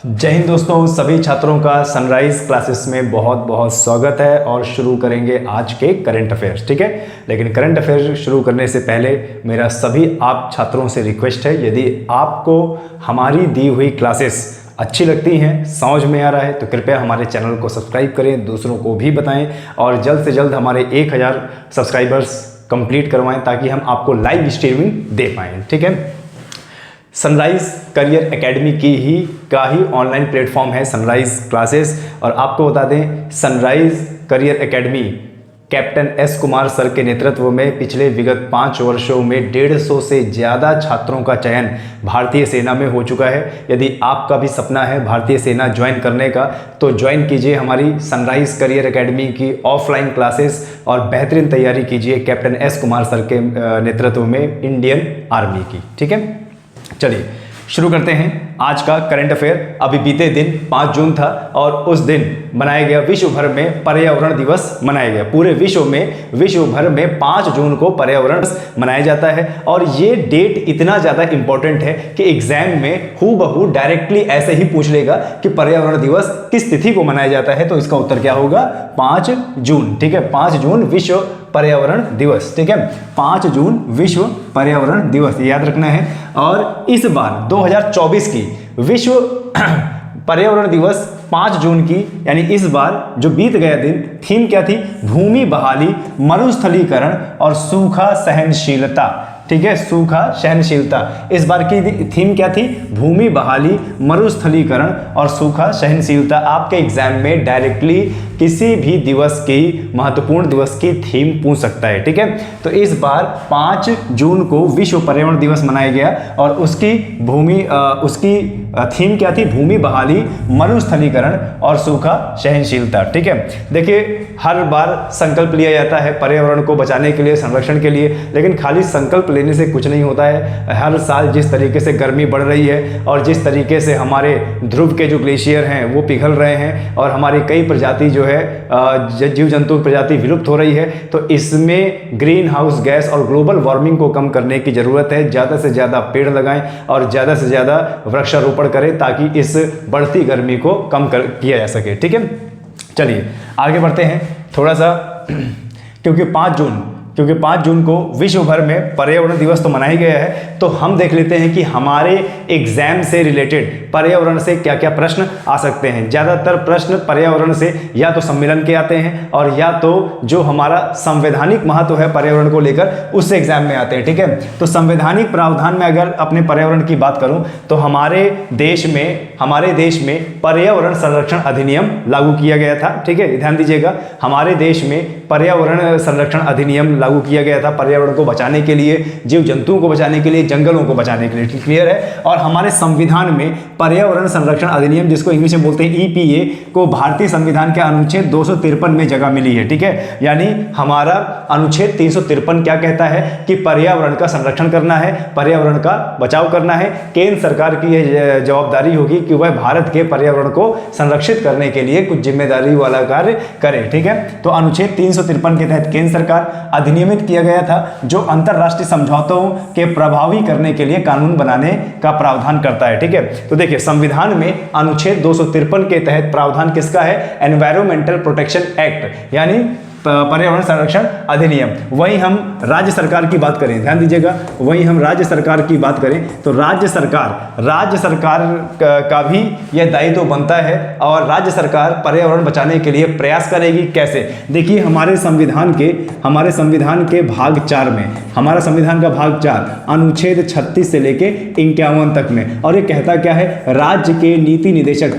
जय हिंद दोस्तों, सभी छात्रों का सनराइज क्लासेस में बहुत बहुत स्वागत है। और शुरू करेंगे आज के करंट अफेयर्स। ठीक है, लेकिन करंट अफेयर्स शुरू करने से पहले मेरा सभी आप छात्रों से रिक्वेस्ट है, यदि आपको हमारी दी हुई क्लासेस अच्छी लगती हैं, समझ में आ रहा है, तो कृपया हमारे चैनल को सब्सक्राइब करें, दूसरों को भी बताएं और जल्द से जल्द हमारे 1000 सब्सक्राइबर्स कंप्लीट करवाएं ताकि हम आपको लाइव स्ट्रीमिंग दे पाएँ। ठीक है, सनराइज करियर एकेडमी का ही ऑनलाइन प्लेटफॉर्म है सनराइज क्लासेस। और आपको बता दें, sunrise career academy captain S Kumar sir के नेतृत्व में पिछले विगत 5 वर्षों में 150 से ज़्यादा छात्रों का चयन भारतीय सेना में हो चुका है। यदि आपका भी सपना है भारतीय सेना ज्वाइन करने का, तो ज्वाइन कीजिए हमारी सनराइज करियर एकेडमी की ऑफलाइन क्लासेस और बेहतरीन तैयारी कीजिए कैप्टन एस कुमार सर के नेतृत्व में इंडियन आर्मी की। ठीक है, चलिए शुरू करते हैं आज का करंट अफेयर। अभी बीते दिन 5 जून था और उस दिन मनाया गया, विश्व भर में पर्यावरण दिवस मनाया गया। पूरे विश्व भर में 5 जून को पर्यावरण दिवस मनाया जाता है। और ये डेट इतना ज़्यादा इंपॉर्टेंट है कि एग्जाम में हूबहू डायरेक्टली ऐसे ही पूछ लेगा कि पर्यावरण दिवस किस तिथि को मनाया जाता है, तो इसका उत्तर क्या होगा? 5 जून। ठीक है, 5 जून विश्व पर्यावरण दिवस। ठीक है, 5 जून विश्व पर्यावरण दिवस, याद रखना है। और इस बार 2024 की विश्व पर्यावरण दिवस 5 जून की, यानी इस बार जो बीत गया दिन, थीम क्या थी? भूमि बहाली, मरुस्थलीकरण और सूखा सहनशीलता। ठीक है, सूखा सहनशीलता। इस बार की थीम क्या थी? भूमि बहाली, मरुस्थलीकरण और सूखा सहनशीलता। आपके एग्जाम में डायरेक्टली किसी भी दिवस की, महत्वपूर्ण दिवस की थीम पूछ सकता है। ठीक है, तो इस बार 5 जून को विश्व पर्यावरण दिवस मनाया गया और उसकी थीम क्या थी? भूमि बहाली, मरुस्थलीकरण और सूखा सहनशीलता। ठीक है, देखिए हर बार संकल्प लिया जाता है पर्यावरण को बचाने के लिए, संरक्षण के लिए, लेकिन खाली संकल्प लेने से कुछ नहीं होता है। हर साल जिस तरीके से गर्मी बढ़ रही है और जिस तरीके से हमारे ध्रुव के जो ग्लेशियर हैं वो पिघल रहे हैं और हमारी कई प्रजाति जो है जीव जंतु प्रजाति विलुप्त हो रही है, तो इसमें ग्रीन हाउस गैस और ग्लोबल वार्मिंग को कम करने की ज़रूरत है। ज़्यादा से ज़्यादा पेड़ लगाएं और ज़्यादा से ज़्यादा वृक्षारोपण करें ताकि इस बढ़ती गर्मी को कम किया जा सके। ठीक है, चलिए आगे बढ़ते हैं थोड़ा सा। क्योंकि 5 जून को विश्व भर में पर्यावरण दिवस तो मनाया गया है, तो हम देख लेते हैं कि हमारे एग्जाम से रिलेटेड पर्यावरण से क्या क्या प्रश्न आ सकते हैं। ज़्यादातर प्रश्न पर्यावरण से या तो सम्मेलन के आते हैं और या तो जो हमारा संवैधानिक महत्व है पर्यावरण को लेकर, उससे एग्जाम में आते हैं। ठीक है, तो संवैधानिक प्रावधान में अगर अपने पर्यावरण की बात करूं तो हमारे देश में पर्यावरण संरक्षण अधिनियम लागू किया गया था। ठीक है, ध्यान दीजिएगा, हमारे देश में पर्यावरण संरक्षण अधिनियम लागू किया गया था पर्यावरण को बचाने के लिए, जीव जंतुओं को बचाने के लिए, जंगलों को बचाने के लिए। क्लियर है? और हमारे संविधान में पर्यावरण संरक्षण अधिनियम, जिसको इंग्लिश में बोलते हैं EPA, को भारतीय संविधान के अनुच्छेद 253 में जगह मिली है। ठीक है, यानी हमारा अनुच्छेद 353 क्या कहता है कि पर्यावरण का संरक्षण करना है, पर्यावरण का बचाव करना है। केंद्र सरकार की यह जवाबदारी होगी कि वह भारत के पर्यावरण को संरक्षित करने के लिए कुछ जिम्मेदारी वाला कार्य करे। ठीक है, तो अनुच्छेद 353 के तहत केंद्र सरकार अधिनियमित किया गया था, जो अंतरराष्ट्रीय समझौतों के प्रभावी करने के लिए कानून बनाने का प्रावधान करता है। ठीक है, तो देखिए संविधान में अनुच्छेद 253 के तहत प्रावधान किसका है? एनवायरमेंटल प्रोटेक्शन एक्ट, यानी पर्यावरण संरक्षण अधिनियम। वहीं हम राज्य सरकार की बात करें, ध्यान दीजिएगा, वहीं हम राज्य सरकार की बात करें तो राज्य सरकार का भी यह दायित्व बनता है और राज्य सरकार पर्यावरण बचाने के लिए प्रयास करेगी। कैसे? देखिए हमारे संविधान के भाग 4 में, हमारा संविधान का भाग 4 अनुच्छेद 36 से लेके 51 तक में, और ये कहता क्या है? राज्य के नीति निर्देशक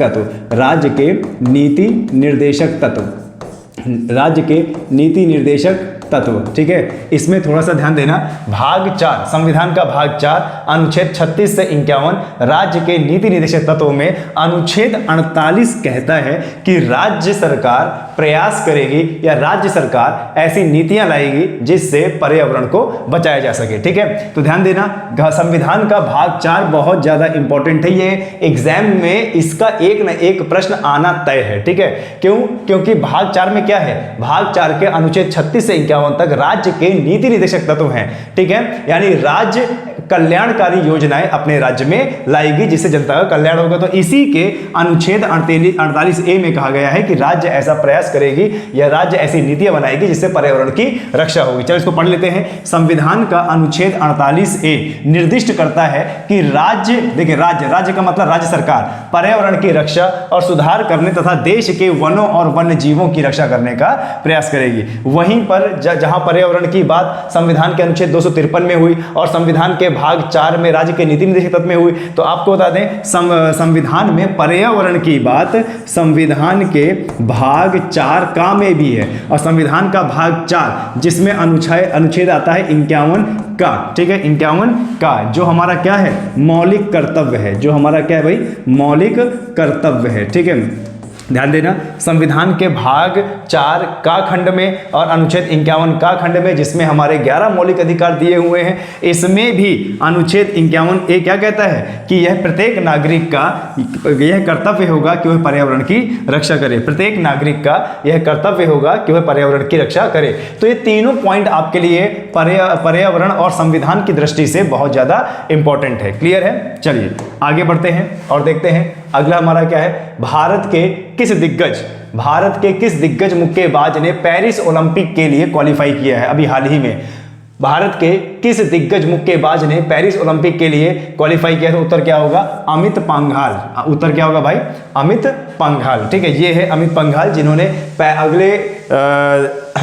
तत्व। ठीक है, इसमें थोड़ा सा ध्यान देना। भाग 4, संविधान का भाग 4 अनुच्छेद 36 से 51, राज्य के नीति निर्देशक तत्वों में अनुच्छेद 48 कहता है कि राज्य सरकार प्रयास करेगी या राज्य सरकार ऐसी नीतियां लाएगी जिससे पर्यावरण को बचाया जा सके। ठीक है, तो ध्यान देना, संविधान का भाग 4 बहुत ज्यादा इंपॉर्टेंट है। ये एग्जाम में इसका एक न एक प्रश्न आना तय है। ठीक है, क्यों? क्योंकि भाग 4 में क्या है? भाग 4 के अनुच्छेद 36 से 51 तक राज्य के नीति निर्देशक तत्व हैं। ठीक है, यानी राज्य कल्याण कल्याणकारी योजनाएं अपने राज्य में लाएगी जिससे जनता का कल्याण होगा। तो इसी के अनुच्छेद 48A में कहा गया है कि राज्य ऐसा प्रयास करेगी या राज्य ऐसी नीतियां बनाएगी जिससे पर्यावरण की रक्षा होगी। चलो इसको पढ़ लेते हैं। संविधान का अनुच्छेद 48A निर्दिष्ट करता है कि राज्य, देखिए राज्य का मतलब राज्य सरकार पर्यावरण की रक्षा और सुधार करने तथा देश के वनों और वन्य जीवों की रक्षा करने का प्रयास करेगी। वहीं पर जहां पर्यावरण की बात संविधान के अनुच्छेद 253 में हुई और संविधान के भाग 4 में राज्य के नीति निर्देशक तत्व में हुई, तो आपको बता दें संविधान में पर्यावरण की बात संविधान के भाग 4 का में भी है और संविधान का भाग 4 जिसमें अनुच्छेद आता है 51 का, ठीक है, 51 का, जो हमारा क्या है, मौलिक कर्तव्य है, जो हमारा क्या है भाई, मौलिक कर्तव्य है, ठीक है। ध्यान देना, संविधान के भाग 4 का खंड में और अनुच्छेद 51 का खंड में जिसमें हमारे 11 मौलिक अधिकार दिए हुए हैं, इसमें भी अनुच्छेद 51A क्या कहता है कि यह प्रत्येक नागरिक का यह कर्तव्य होगा कि वह पर्यावरण की रक्षा करे। प्रत्येक नागरिक का यह कर्तव्य होगा कि वह पर्यावरण की रक्षा करे। तो ये तीनों पॉइंट आपके लिए पर्यावरण और संविधान की दृष्टि से बहुत ज्यादा इंपॉर्टेंट है। क्लियर है? चलिए आगे बढ़ते हैं और देखते हैं अगला हमारा क्या है। भारत के किस दिग्गज मुक्केबाज ने पेरिस ओलंपिक के लिए क्वालिफाई किया है? अभी हाल ही में भारत के किस दिग्गज मुक्केबाज ने पेरिस ओलंपिक के लिए क्वालिफाई किया? तो उत्तर क्या होगा? अमित पंघाल। उत्तर क्या होगा भाई? अमित पंघाल, ठीक है। ये है अमित पंघाल जिन्होंने अगले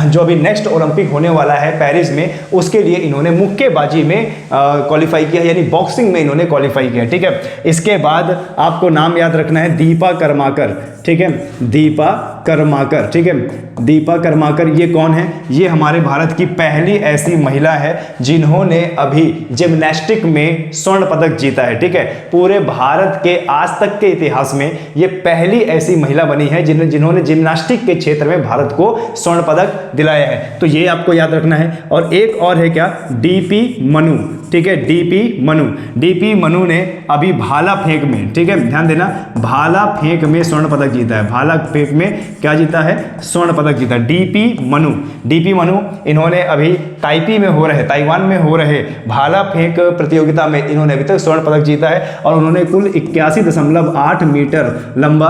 जो अभी नेक्स्ट ओलंपिक होने वाला है पेरिस में, उसके लिए इन्होंने मुक्केबाजी में क्वालिफाई किया, यानी बॉक्सिंग में इन्होंने क्वालिफाई किया, ठीक है। इसके बाद आपको नाम याद रखना है दीपा कर्माकर, ठीक है, दीपा कर्माकर, ठीक है। दीपा कर्माकर ये कौन है? ये हमारे भारत की पहली ऐसी महिला है जिन्होंने अभी जिम्नास्टिक में स्वर्ण पदक जीता है, ठीक है। पूरे भारत के आज तक के इतिहास में ये पहली ऐसी महिला बनी है जिन्होंने जिम्नास्टिक के क्षेत्र में भारत को स्वर्ण पदक दिलाया है। तो ये आपको याद रखना है। और एक और है क्या? डीपी मनु, ठीक है, डीपी मनु ने अभी भाला फेंक में, ठीक है, ध्यान देना, भाला फेंक में स्वर्ण पदक जीता है। भाला फेंक में क्या जीता है? स्वर्ण पदक जीता। डीपी मनु इन्होंने अभी ताइवान में हो रहे भाला फेंक प्रतियोगिता में इन्होंने अभी तक स्वर्ण पदक जीता है और उन्होंने कुल 81.8 मीटर लंबा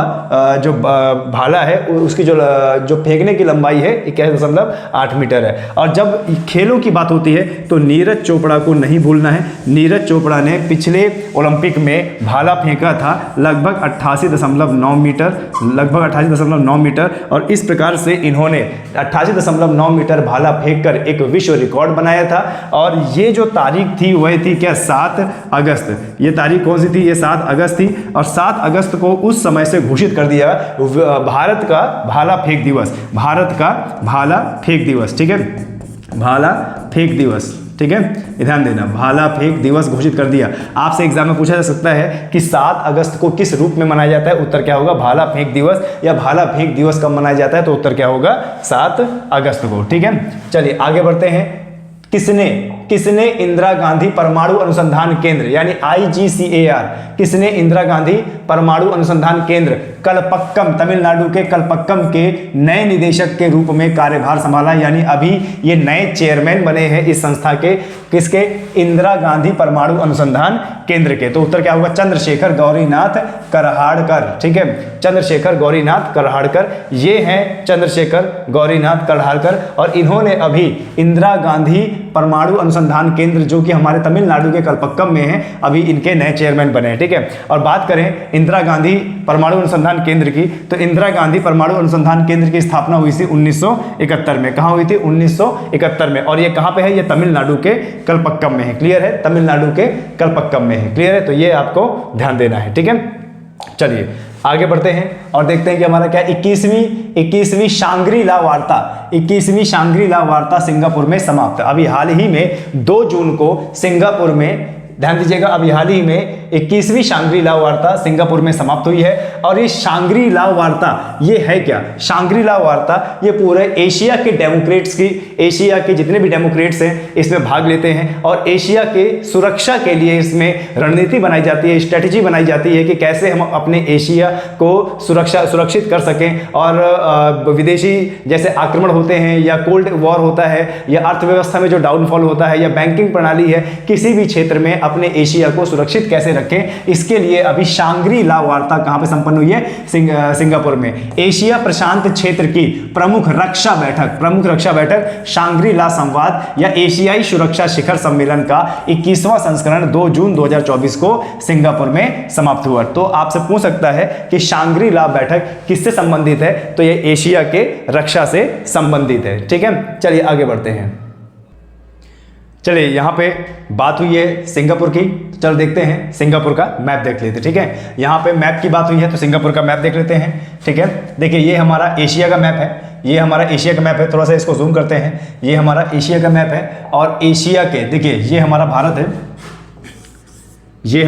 जो भाला है उसकी जो फेंकने की लंबाई है 81.8 मीटर है। और जब खेलों की बात होती है तो नीरज चोपड़ा को नहीं भूलना है। नीरज चोपड़ा ने पिछले ओलंपिक में भाला फेंका था लगभग 88.9 मीटर और इस प्रकार से इन्होंने 88.9 मीटर भाला फेंककर एक विश्व रिकॉर्ड बनाया था। और ये जो तारीख थी वह थी क्या? 7 अगस्त। ये तारीख कौन सी थी? ये 7 अगस्त थी और 7 अगस्त को उस समय से घोषित कर दिया भारत का भाला फेंक दिवस, भारत का भाला फेंक दिवस, ठीक है, भाला फेंक दिवस, ठीक है, ध्यान देना, भाला फेंक दिवस घोषित कर दिया। आपसे एग्जाम में पूछा जा सकता है कि 7 अगस्त को किस रूप में मनाया जाता है? उत्तर क्या होगा? भाला फेंक दिवस। या भाला फेंक दिवस कब मनाया जाता है? तो उत्तर क्या होगा? 7 अगस्त को, ठीक है। चलिए आगे बढ़ते हैं। किसने इंदिरा गांधी परमाणु अनुसंधान केंद्र यानी IGCAR, किसने इंदिरा गांधी परमाणु अनुसंधान केंद्र कलपक्कम, तमिलनाडु के कलपक्कम के नए निदेशक के रूप में कार्यभार संभाला? यानी अभी ये नए चेयरमैन बने हैं इस संस्था के, किसके? इंदिरा गांधी परमाणु अनुसंधान केंद्र के। तो उत्तर क्या होगा? चंद्रशेखर गौरीनाथ करहाड़कर, ठीक है, चंद्रशेखर गौरीनाथ करहाड़कर, ये हैं चंद्रशेखर गौरीनाथ करहाड़कर और इन्होंने अभी इंदिरा गांधी परमाणु अनुसंधान केंद्र जो कि हमारे तमिलनाडु के कलपक्कम में है, अभी इनके नए चेयरमैन बने हैं, ठीक है। और बात करें इंदिरा गांधी परमाणु अनुसंधान केंद्र की, तो इंदिरा गांधी परमाणु अनुसंधान केंद्र की स्थापना हुई थी 1971 में। कहां हुई थी? 1971 में। और ये कहां पे है? ये तमिलनाडु के कलपक्कम में है। क्लियर है? तमिलनाडु के कलपक्कम में है। क्लियर है? तो ये आपको ध्यान देना है, ठीक है। चलिए आगे बढ़ते हैं और देखते हैं कि हमारा क्या 21वीं शांग्री-ला वार्ता, 21वीं शांग्री-ला वार्ता सिंगापुर में समाप्त। अभी हाल ही में 2 जून को सिंगापुर में, ध्यान दीजिएगा, अभी हाल ही में 21वीं शांग्री-ला वार्ता सिंगापुर में समाप्त हुई है। और ये शांग्री-ला वार्ता ये है क्या? शांग्री-ला वार्ता ये पूरे एशिया के डेमोक्रेट्स की, एशिया के जितने भी डेमोक्रेट्स हैं इसमें भाग लेते हैं और एशिया के सुरक्षा के लिए इसमें रणनीति बनाई जाती है, स्ट्रेटेजी बनाई जाती है कि कैसे हम अपने एशिया को सुरक्षित कर सकें और विदेशी जैसे आक्रमण होते हैं या कोल्ड वॉर होता है या अर्थव्यवस्था में जो डाउनफॉल होता है या बैंकिंग प्रणाली है, किसी भी क्षेत्र में अपने एशिया को सुरक्षित कैसे रखें, इसके लिए अभी शांग्री ला वार्ता कहां पे संपन्न हुई है, सिंगापुर में। एशिया प्रशांत क्षेत्र की प्रमुख रक्षा बैठक शांग्री ला संवाद या एशियाई सुरक्षा शिखर सम्मेलन का 21वां संस्करण 2 जून 2024 को सिंगापुर में समाप्त हुआ। तो आपसे पूछ सकता है कि शांग्री ला बैठक किससे संबंधित है, तो ये एशिया के रक्षा से संबंधित है। ठीक है, चलिए आगे बढ़ते हैं। चलिए यहाँ पे बात हुई है सिंगापुर की, चलो देखते हैं सिंगापुर का मैप देख लेते हैं। ठीक है, यहाँ पे मैप की बात हुई है तो सिंगापुर का मैप देख लेते हैं। ठीक है, देखिए ये हमारा एशिया का मैप है, ये हमारा एशिया का मैप है, थोड़ा सा इसको जूम करते हैं। ये हमारा एशिया का मैप है और एशिया के देखिए ये हमारा भारत है, ये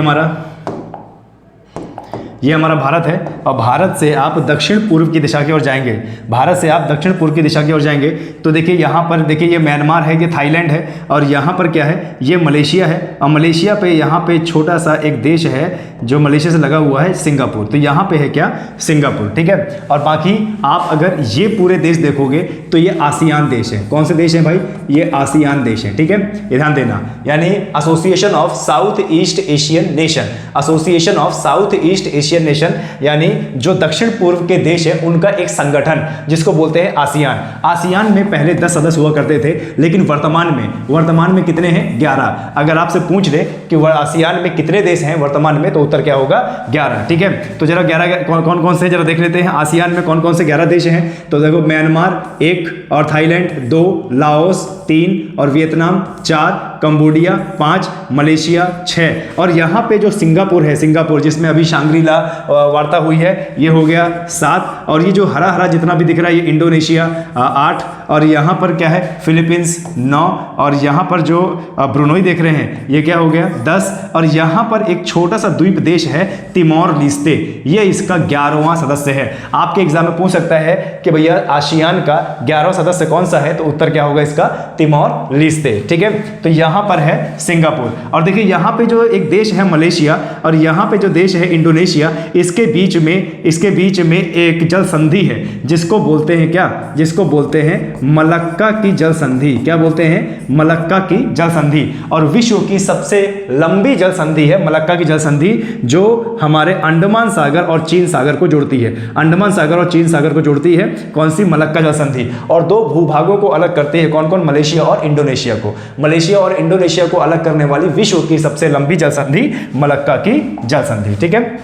हमारा भारत है और भारत से आप दक्षिण पूर्व की दिशा की ओर जाएंगे, भारत से आप दक्षिण पूर्व की दिशा की ओर जाएंगे तो देखिए यहाँ पर देखिए ये म्यांमार है, ये थाईलैंड है और यहाँ पर क्या है, ये मलेशिया है और मलेशिया पे यहाँ पे छोटा सा एक देश है जो मलेशिया से लगा हुआ है, सिंगापुर। तो यहाँ पे है क्या, सिंगापुर। ठीक है, और बाकी आप अगर ये पूरे देश देखोगे तो ये आसियान देश है। कौन से देश है भाई, ये आसियान देश है। ठीक है, ये ध्यान देना, यानी association of south east Asian nation, association of south east Asian nation, यानी जो दक्षिण पूर्व के देश है उनका एक संगठन जिसको बोलते हैं आसियान। आसियान में पहले 10 सदस्य हुआ करते थे, लेकिन वर्तमान में कितने हैं, 11। अगर आपसे पूछ ले कि आसियान में कितने देश हैं वर्तमान में, तो उत्तर क्या होगा, 11। ठीक है, तो जरा 11 कौन कौन से जरा देख लेते हैं। आसियान में कौन कौन से 11 देश हैं, तो देखो म्यांमार 1 और थाईलैंड 2, लाओस 3 और वियतनाम 4, कंबोडिया 5, मलेशिया 6 और यहाँ पे जो सिंगापुर है, सिंगापुर जिसमें अभी शांग्री ला वार्ता हुई है, ये हो गया 7 और ये जो हरा हरा जितना भी दिख रहा है ये इंडोनेशिया 8 और यहाँ पर क्या है, फिलीपींस 9 और यहाँ पर जो ब्रुनोई देख रहे हैं ये क्या हो गया 10 और यहाँ पर एक छोटा सा द्वीप देश है तिमोर लिस्ते, ये इसका 11वां सदस्य है। आपके एग्जाम में पूछ सकता है कि भैया आसियान का 11वां सदस्य कौन सा है, तो उत्तर क्या होगा इसका, तिमोर लिस्ते। ठीक है, तो यहाँ पर है सिंगापुर और देखिए यहाँ पे जो एक देश है मलेशिया और यहाँ पे जो देश है इंडोनेशिया, इसके बीच में एक जल संधि है जिसको बोलते हैं क्या, जिसको बोलते हैं मलक्का की जल संधि। क्या बोलते हैं, मलक्का की जल संधि। और विश्व की सबसे लंबी जल संधि है मलक्का की जल संधि, जो हमारे अंडमान सागर और चीन सागर को जोड़ती है। अंडमान सागर और चीन सागर को जोड़ती है कौन सी, मलक्का जल संधि। और 2 भूभागों को अलग करती है, कौन कौन, मलेशिया और इंडोनेशिया को। मलेशिया और इंडोनेशिया को अलग करने वाली विश्व की सबसे लंबी जल संधि मलक्का की जल संधि। ठीक है,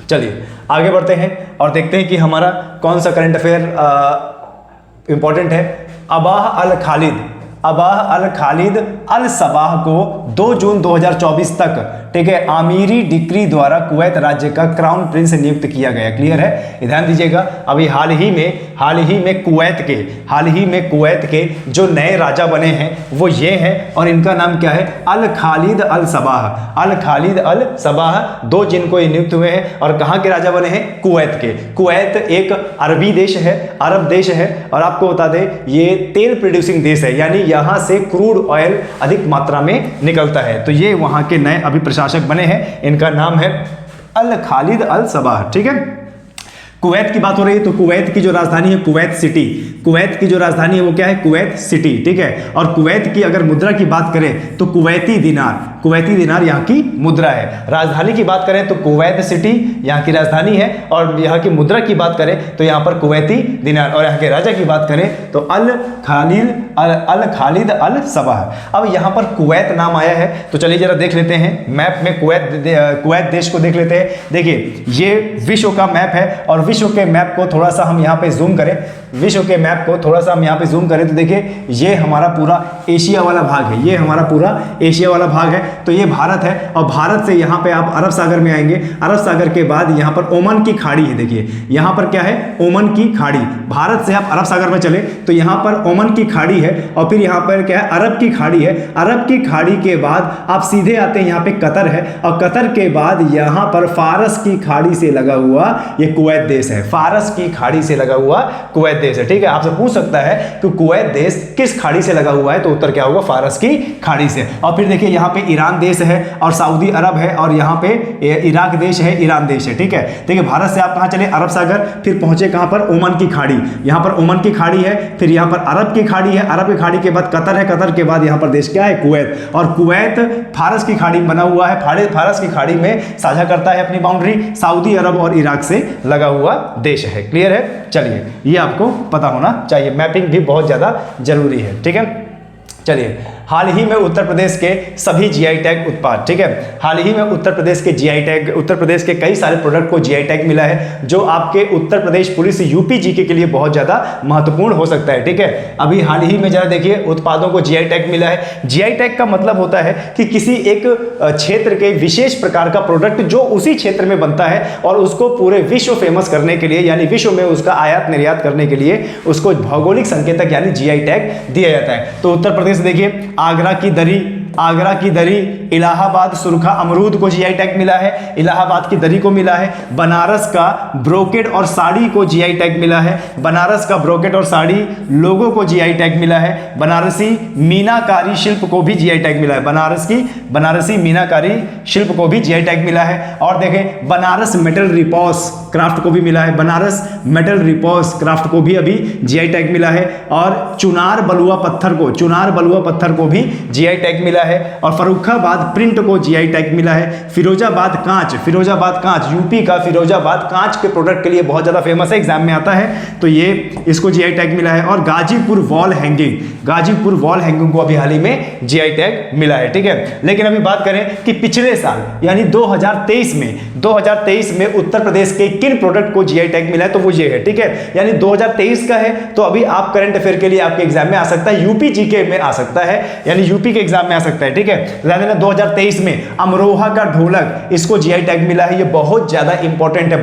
चलिए आगे बढ़ते हैं और देखते हैं कि हमारा कौन सा करंट अफेयर इंपॉर्टेंट है। अबाह अल खालिद अल सबाह को 2 जून 2024 तक, ठीक है, आमीरी डिक्री द्वारा कुवैत राज्य का क्राउन प्रिंस नियुक्त किया गया। क्लियर है, ध्यान दीजिएगा। अभी हाल ही में कुवैत के जो नए राजा बने हैं वो ये हैं और इनका नाम क्या है, अल खालिद अल सबाह 2 जिनको ये नियुक्त हुए हैं। और कहाँ के राजा बने हैं, कुवैत के। कुवैत एक अरबी देश है, अरब देश है और आपको बता दें ये तेल प्रोड्यूसिंग देश है, यानी यहाँ से क्रूड ऑयल अधिक मात्रा में निकलता है। तो ये वहाँ के नए अभी प्रशासक बने हैं, इनका नाम है अल खालिद अल सबाह। ठीक है, कुवैत की बात हो रही है तो कुवैत की जो राजधानी है कुवैत सिटी, कुवैत की जो राजधानी है वो क्या है, कुवैत सिटी। ठीक है, और कुवैत की अगर मुद्रा की बात करें तो कुवैती दिनार यहाँ की मुद्रा है। राजधानी की बात करें तो कुवैत सिटी यहाँ की राजधानी है और यहाँ की मुद्रा की बात करें तो यहाँ पर कुवैती दिनार। और यहाँ के राजा की बात करें तो अल खालिद अल सबाह। अब यहाँ पर कुवैत नाम आया है तो चलिए जरा देख लेते हैं मैप में कुवैत देश को देख लेते हैं। देखिए ये विश्व का मैप है और विश्व के मैप को थोड़ा सा हम यहाँ पे जूम करें, विश्व के मैप को थोड़ा सा हम यहाँ पे जूम करें तो देखिए ये हमारा पूरा एशिया वाला भाग है, ये हमारा पूरा एशिया वाला भाग है। तो ये भारत है और भारत से यहाँ पे आप अरब सागर में आएंगे, अरब सागर के बाद यहाँ पर ओमान की खाड़ी है। देखिए यहाँ पर क्या है, ओमान की खाड़ी। भारत से आप अरब सागर में चले तो यहाँ पर ओमान की खाड़ी है और फिर यहाँ पर क्या है, अरब की खाड़ी है। अरब की खाड़ी के बाद आप सीधे आते हैं, यहाँ पे कतर है और कतर के बाद यहाँ पर फारस की खाड़ी से लगा हुआ ये कुवैत देश है, फारस की खाड़ी से लगा हुआ कुवैत देश है। ठीक है, आपसे पूछ सकता है कि कुवैत देश किस खाड़ी से लगा हुआ है, तो उत्तर क्या होगा, फारस की खाड़ी से। और फिर देखिए यहाँ पे ईरान देश है और सऊदी अरब है और यहाँ पे इराक देश है, ईरान देश है, ठीक है। देखिए भारत से आप कहाँ चले, अरब सागर, फिर पहुंचे कहाँ पर, ओमान की खाड़ी, यहाँ पर ओमान की खाड़ी है, फिर यहाँ पर अरब की खाड़ी है, अरब की खाड़ी के बाद कतर है, कतर के बाद यहाँ पर देश क्या है, कुवैत, और कुवैत फारस की खाड़ी में बना हुआ है, फारस की खाड़ी में साझा करता है अपनी बाउंड्री सऊदी अरब और इराक से लगा हुआ देश है। क्लियर है, चलिए ये आपको पता होना चाहिए, मैपिंग भी बहुत ज्यादा जरूरी है, ठीक है। चलिए हाल ही में उत्तर प्रदेश के सभी जीआई टैग उत्पाद, ठीक है, हाल ही में उत्तर प्रदेश के जीआई टैग, उत्तर प्रदेश के कई सारे प्रोडक्ट को जीआई टैग मिला है, जो आपके Uttar Pradesh police UP GK के लिए बहुत ज्यादा महत्वपूर्ण हो सकता है, ठीक है। अभी हाल ही में जरा देखिए उत्पादों को जीआई टैग मिला है। जीआई टैग का मतलब होता है कि किसी एक क्षेत्र के विशेष प्रकार का प्रोडक्ट जो उसी क्षेत्र में बनता है और उसको पूरे विश्व फेमस करने के लिए, यानी विश्व में उसका आयात निर्यात करने के लिए उसको भौगोलिक संकेतक यानी जीआई टैग दिया जाता है। तो उत्तर प्रदेश देखिए आगरा की दरी, इलाहाबाद सुरखा अमरूद को जीआई टैग मिला है, इलाहाबाद की दरी को मिला है। बनारस का ब्रोकेड और साड़ी को जीआई टैग मिला है, बनारस का ब्रोकेड और साड़ी लोगों को जीआई टैग मिला है। बनारसी मीनाकारी शिल्प को भी जीआई टैग मिला है, बनारसी मीनाकारी शिल्प को भी जीआई टैग मिला है। और देखें बनारस मेटल रिपोस क्राफ्ट को भी मिला है, बनारस मेटल रिपोस क्राफ्ट को भी अभी जीआई टैग मिला है। और चुनार बलुआ पत्थर को भी जीआई टैग मिला है। और फर्रुखाबाद प्रिंट को जीआई टैग मिला है। फिरोजाबाद कांच यूपी का फिरोजाबाद कांच के प्रोडक्ट के लिए बहुत ज्यादा फेमस है, एग्जाम में आता है, तो ये इसको जीआई टैग मिला है। और गाजीपुर वॉल हैंगिंग को अभी हाल ही में जीआई टैग मिला है, ठीक है। लेकिन अभी बात करें कि पिछले साल यानी 2023 में उत्तर प्रदेश के किन प्रोडक्ट को जीआई टैग मिला है, तो वो ये है, ठीक है। यानी 2023 का है, तो अभी आप करंट अफेयर के लिए आपके एग्जाम में आ सकता है, यूपी जीके में आ सकता है, यानी यूपी के एग्जाम में आ सकता है, ठीक है। 2023 में अमरोहा का ढोलक, इसको जीआई टैग मिला है, ये बहुत ज्यादा इंपॉर्टेंट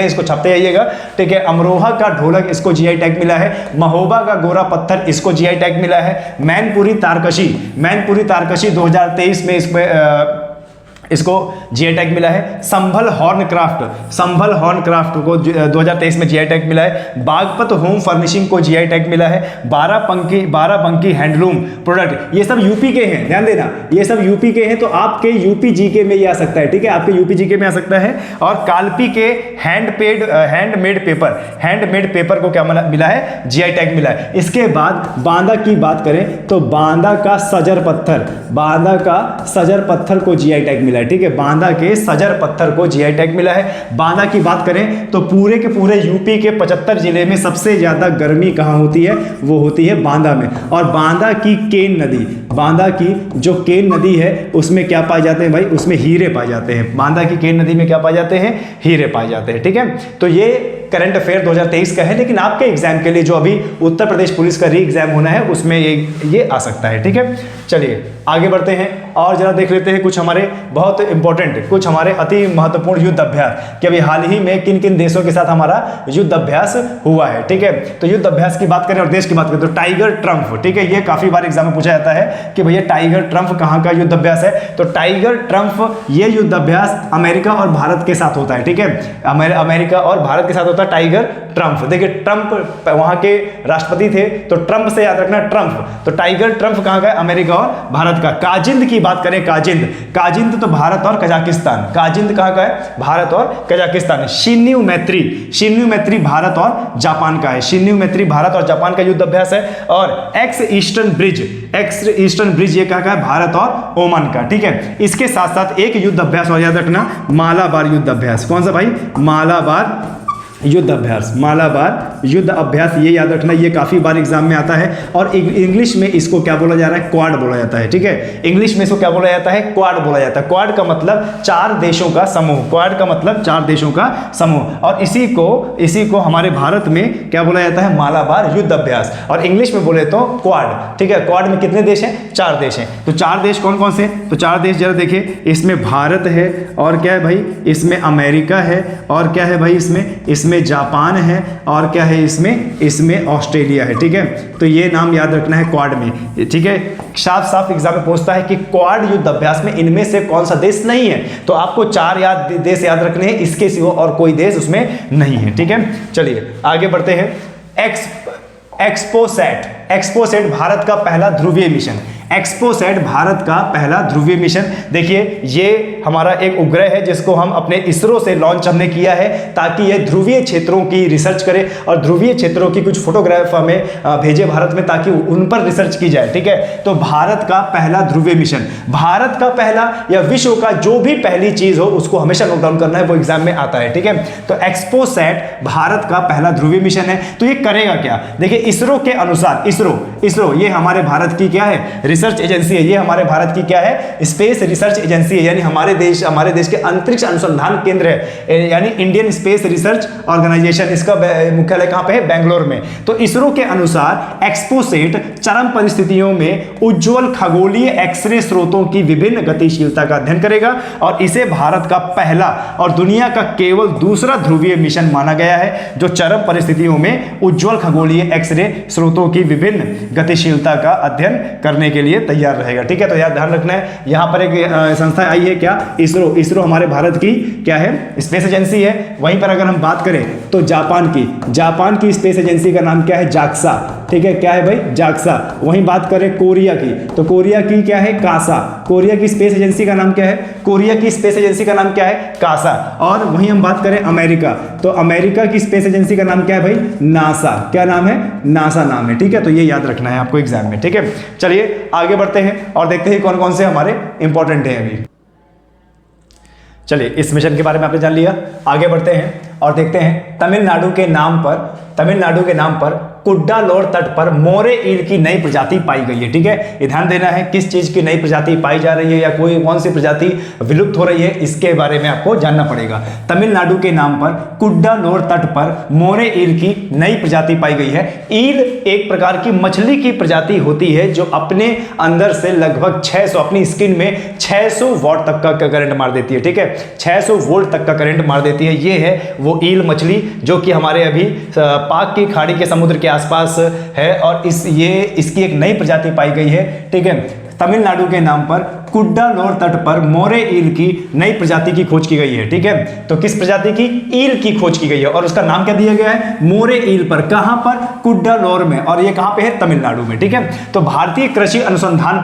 है, इसको छपते जाइएगा, ठीक है। अमरोहा का ढोलक इसको जीआई टैग मिला है। महोबा का गोरा पत्थर इसको जीआई टैग मिला है। मैनपुरी तारकशी 2023 में इसको जीआई टैग मिला है। संभल हॉर्न क्राफ्ट को 2023 में जीआई टैग मिला है। बागपत होम फर्निशिंग को जीआई टैग मिला है। बाराबंकी हैंडलूम प्रोडक्ट, ये सब यूपी के हैं, ध्यान देना, ये सब यूपी के हैं, तो आपके यूपी जीके में ये आ सकता है, ठीक है, आपके यूपी जीके में आ सकता है। और कालपी के हैंडमेड पेपर को क्या मिला है, जीआई टैग मिला है। इसके बाद बांदा की बात करें तो बांदा का सजर पत्थर को जीआई टैग मिला है, ठीक है, बांदा के सजर पत्थर को जीआई टैग मिला है। बांदा की बात करें तो पूरे के पूरे यूपी के 75 जिले में सबसे ज्यादा गर्मी कहां होती है, वो होती है बांदा में। और बांदा की जो केन नदी है उसमें क्या पाए जाते हैं भाई, उसमें हीरे पाए जाते हैं। बांदा की केन नदी में क्या पाए जाते हैं, हीरे पाए जाते हैं, ठीक है। तो ये करंट अफेयर 2023 का है, लेकिन आपके एग्जाम के लिए जो अभी उत्तर प्रदेश पुलिस का री एग्जाम होना है उसमें ये आ सकता है, ठीक है। चलिए आगे बढ़ते हैं और जरा देख लेते हैं कुछ हमारे बहुत इंपॉर्टेंट, कुछ हमारे अति महत्वपूर्ण युद्ध अभ्यास कि अभी हाल ही में किन किन देशों के साथ हमारा युद्ध अभ्यास हुआ है, ठीक है। तो युद्ध अभ्यास की बात करें और देश की बात करें तो टाइगर ट्रम्प, ठीक है, ये काफी बार एग्जाम में पूछा जाता है कि भैया टाइगर ट्रम्प कहाँ का युद्ध अभ्यास है, तो टाइगर ट्रम्प ये युद्ध अभ्यास अमेरिका और भारत के साथ होता है, ठीक है, अमेरिका और भारत के साथ होता है टाइगर ट्रम्प। देखिए ट्रम्प वहां के राष्ट्रपति थे, तो ट्रम्प से याद रखना ट्रम्प, तो टाइगर ट्रम्प कहाँ का है, अमेरिका और भारत का। काजिंद की बात करें, काजिंद तो भारत और कजाकिस्तान, काजिंद कहाँ का है, भारत और कजाकिस्तान। शिन्यू मैत्री भारत और जापान का है, शिन्यू मैत्री भारत और जापान का युद्ध अभ्यास है। और एक्स ईस्टर्न ब्रिज ये कहाँ का है, भारत और ओमान का, ठीक है। इसके साथ साथ एक युद्ध अभ्यास और याद रखना, मालाबार युद्ध अभ्यास। कौन सा भाई, मालाबार युद्ध अभ्यास, ये याद रखना, ये काफी बार एग्जाम में आता है। और इंग्लिश में इसको क्या बोला जा रहा है, क्वाड बोला जाता है, ठीक है, इंग्लिश में इसको क्या बोला जाता है, क्वाड बोला जाता है। क्वाड का मतलब 4 देशों का समूह, और इसी को हमारे भारत में क्या बोला जाता है, मालाबार युद्ध अभ्यास, और इंग्लिश में बोले तो क्वाड, ठीक है। क्वाड में कितने देश हैं, 4 देश हैं। तो 4 देश कौन कौन से, तो 4 देश जरा देखिए, इसमें भारत है, और क्या है भाई, इसमें अमेरिका है, और क्या है भाई, इसमें जापान है, और क्या है, इसमें ऑस्ट्रेलिया है, ठीक है। तो ये नाम याद रखना है क्वाड में, ठीक है। साफ एग्जाम में पूछता है कि क्वाड युद्ध अभ्यास में इनमें से कौन सा देश नहीं है, तो आपको 4 देश याद रखने हैं, इसके सिवा और कोई देश उसमें नहीं है, ठीक है। चलिए आगे बढ़ते हैं। एक्सपोसैट। एक्सपोसैट भारत का पहला ध्रुवीय मिशन। एक्सपोसैट भारत का पहला ध्रुवीय मिशन। देखिए ये हमारा एक उपग्रह है जिसको हम अपने इसरो से लॉन्च हमने किया है ताकि ये ध्रुवीय क्षेत्रों की रिसर्च करे और ध्रुवीय क्षेत्रों की कुछ फोटोग्राफ हमें भेजे भारत में ताकि उन पर रिसर्च की जाए। ठीक है, तो भारत का पहला ध्रुवीय मिशन, भारत का पहला या विश्व का जो भी पहली चीज हो उसको हमेशा नोट डाउन करना है, वो एग्जाम में आता है। ठीक है, तो एक्सपोसैट भारत का पहला ध्रुवीय मिशन है। तो ये करेगा क्या? देखिए इसरो के अनुसार, इसरो ये हमारे भारत की क्या है? रिसर्च एजेंसी है। ये हमारे भारत की क्या है? स्पेस रिसर्च एजेंसी है, यानी हमारे देश के अंतरिक्ष अनुसंधान केंद्र है, यानी इंडियन स्पेस रिसर्च ऑर्गेनाइजेशन। इसका मुख्यालय कहां पे है? बेंगलोर में। तो इसरो के अनुसार एक्सपोसैट चरम परिस्थितियों में उज्ज्वल खगोलीय एक्सरे स्रोतों की विभिन्न गतिशीलता का अध्ययन करेगा और इसे भारत का पहला और दुनिया का केवल दूसरा ध्रुवीय मिशन माना गया है जो चरम परिस्थितियों में उज्ज्वल खगोलीय एक्सरे स्रोतों की विभिन्न गतिशीलता का अध्ययन करने के लिए तैयार रहेगा। ठीक है, तो यार ध्यान रखना है, यहां पर एक संस्था आई है क्या? इसरो हमारे भारत की क्या है? स्पेस एजेंसी है। वहीं पर अगर हम बात करें तो जापान की स्पेस एजेंसी का नाम क्या है? जाक्सा। ठीक है, क्या है भाई? जाक्सा। वहीं बात करें कोरिया की, तो कोरिया की क्या है? कासा। कोरिया की स्पेस एजेंसी का नाम क्या है? कोरिया की स्पेस एजेंसी का नाम क्या है? कासा। और वहीं हम बात करें अमेरिका, तो अमेरिका की स्पेस एजेंसी का नाम क्या है भाई? नासा। क्या नाम है? नासा नाम है। ठीक है, तो ये याद रखना है आपको एग्जाम में। ठीक है, चलिए आगे बढ़ते हैं और देखते हैं कौन कौन से हमारे इंपॉर्टेंट हैं अभी। चलिए इस मिशन के बारे में आपने जान लिया, आगे बढ़ते हैं और देखते हैं तमिलनाडु के नाम पर कुड्डालोर तट पर मोरे ईल की नई प्रजाति पाई गई है। ठीक है, ये ध्यान देना है किस चीज की नई प्रजाति पाई जा रही है या कौन सी प्रजाति विलुप्त हो रही है, इसके बारे में आपको जानना पड़ेगा। तमिलनाडु के नाम पर कुड्डालोर तट पर मोरे ईल की नई प्रजाति पाई गई है। ईल एक प्रकार की मछली की प्रजाति होती है जो अपने अंदर से लगभग 600 अपनी स्किन में 600 वॉट तक का करंट मार देती है। ठीक है, 600 वोल्ट तक का करंट मार देती है। ये है वो ईल मछली जो कि हमारे अभी पाक की खाड़ी के समुद्र के आसपास है और इसकी एक नई प्रजाति पाई गई है। ठीक है, तमिलनाडु के नाम पर कुड्डालोर तट पर मोरे ईल की नई प्रजाति की खोज की गई है। ठीक है, तो किस प्रजाति की? ईल की खोज की गई है और उसका नाम क्या दिया गया है? मोरे ईल पर। कहां पर? कुड्डालोर में, और ये कहां पे है? तमिलनाडु में। ठीक है, तो भारतीय कृषि अनुसंधान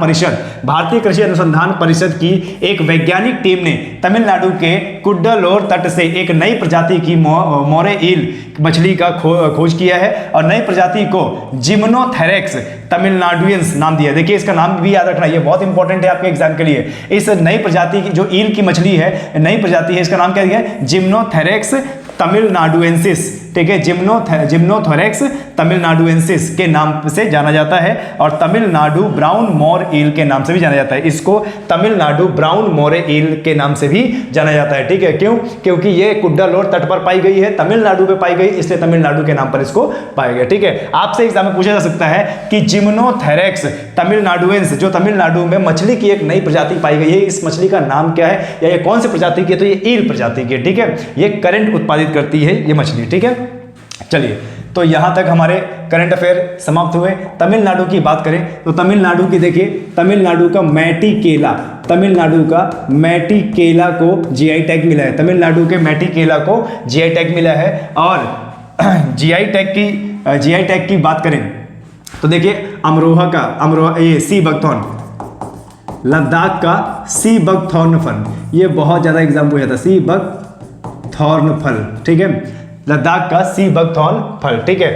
परिषद की एक वैज्ञानिक टीम ने तमिलनाडु के कुड्डालोर तट से एक नई प्रजाति की मोरे ईल मछली का खोज किया है और नई प्रजाति को जिम्नोथेरेक्स तमिलनाडुएंस नाम दिया। देखिए इसका नाम भी याद रखना, ये बहुत इंपॉर्टेंट है आपके एग्जाम के लिए। इस नई प्रजाति की जो ईल की मछली है, नई प्रजाति है, इसका नाम क्या दिया है? जिम्नोथेरेक्स तमिलनाडुएंसिस। ठीक है, जिम्नोथेरेक्स तमिलनाडुएंसिस के नाम से जाना जाता है और तमिलनाडु ब्राउन मोर ईल के नाम से भी जाना जाता है। इसको तमिलनाडु ब्राउन मोरे ईल के नाम से भी जाना जाता है। ठीक है, क्यों? क्योंकि ये कुड्डालोर तट पर पाई गई है, तमिलनाडु में पाई गई, इसलिए तमिलनाडु के नाम पर इसको पाया गया। ठीक है, आपसे एग्जाम में पूछा जा सकता है कि जिम्नोथेरेक्स तमिलनाडुएंस जो तमिलनाडु में मछली की एक नई प्रजाति पाई गई है, इस मछली का नाम क्या है या ये कौन सी प्रजाति की है? तो ये ईल प्रजाति की है। ठीक है, ये करंट उत्पादित करती है ये मछली। ठीक है, चलिए तो यहां तक हमारे करंट अफेयर समाप्त हुए। तमिलनाडु की बात करें तो तमिलनाडु की देखिए, तमिलनाडु का मैटी केला को जीआई टैग मिला है। तमिलनाडु के मैटी केला को जीआई टैग मिला है और जीआई टैग की बात करें तो देखिए अमरोहा ये सी बकथॉर्न, लद्दाख का सी बकथॉर्न फल, ये बहुत ज्यादा एग्जाम पूछा था, सी बकथॉर्न फल। ठीक है, लद्दाख का सी बकथॉर्न फल। ठीक है,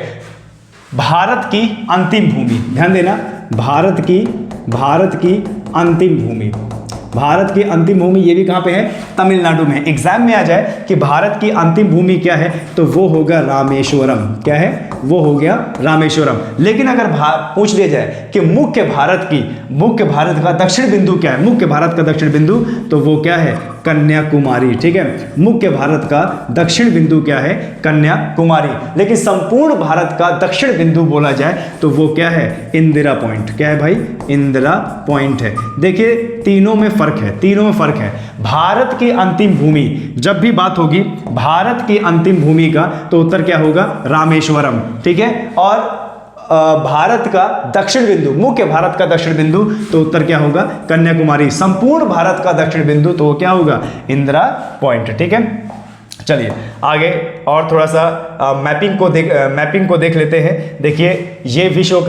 भारत की अंतिम भूमि, ध्यान देना, भारत की अंतिम भूमि ये भी कहां पे है? तमिलनाडु में। एग्जाम में आ जाए कि भारत की अंतिम भूमि क्या है तो वो होगा रामेश्वरम। क्या है? वो हो गया रामेश्वरम। लेकिन अगर पूछ लिया जाए कि मुख्य भारत का दक्षिण बिंदु क्या है, मुख्य भारत का दक्षिण बिंदु, तो वो क्या है? कन्याकुमारी। ठीक है, मुख्य भारत का दक्षिण बिंदु क्या है? कन्याकुमारी। लेकिन संपूर्ण भारत का दक्षिण बिंदु बोला जाए तो वो क्या है? इंदिरा पॉइंट। क्या है भाई? इंदिरा पॉइंट है। देखिए तीनों में फर्क है। भारत की अंतिम भूमि, जब भी बात होगी भारत की अंतिम भूमि का तो उत्तर क्या होगा? रामेश्वरम। ठीक है, और भारत का दक्षिण बिंदु, मुख्य भारत का दक्षिण बिंदु, तो उत्तर क्या होगा? कन्याकुमारी। संपूर्ण भारत का दक्षिण बिंदु तो क्या होगा? इंदिरा पॉइंट। ठीक है, चलिए आगे और थोड़ा सा मैपिंग को देख लेते हैं। देखिए ये विश्व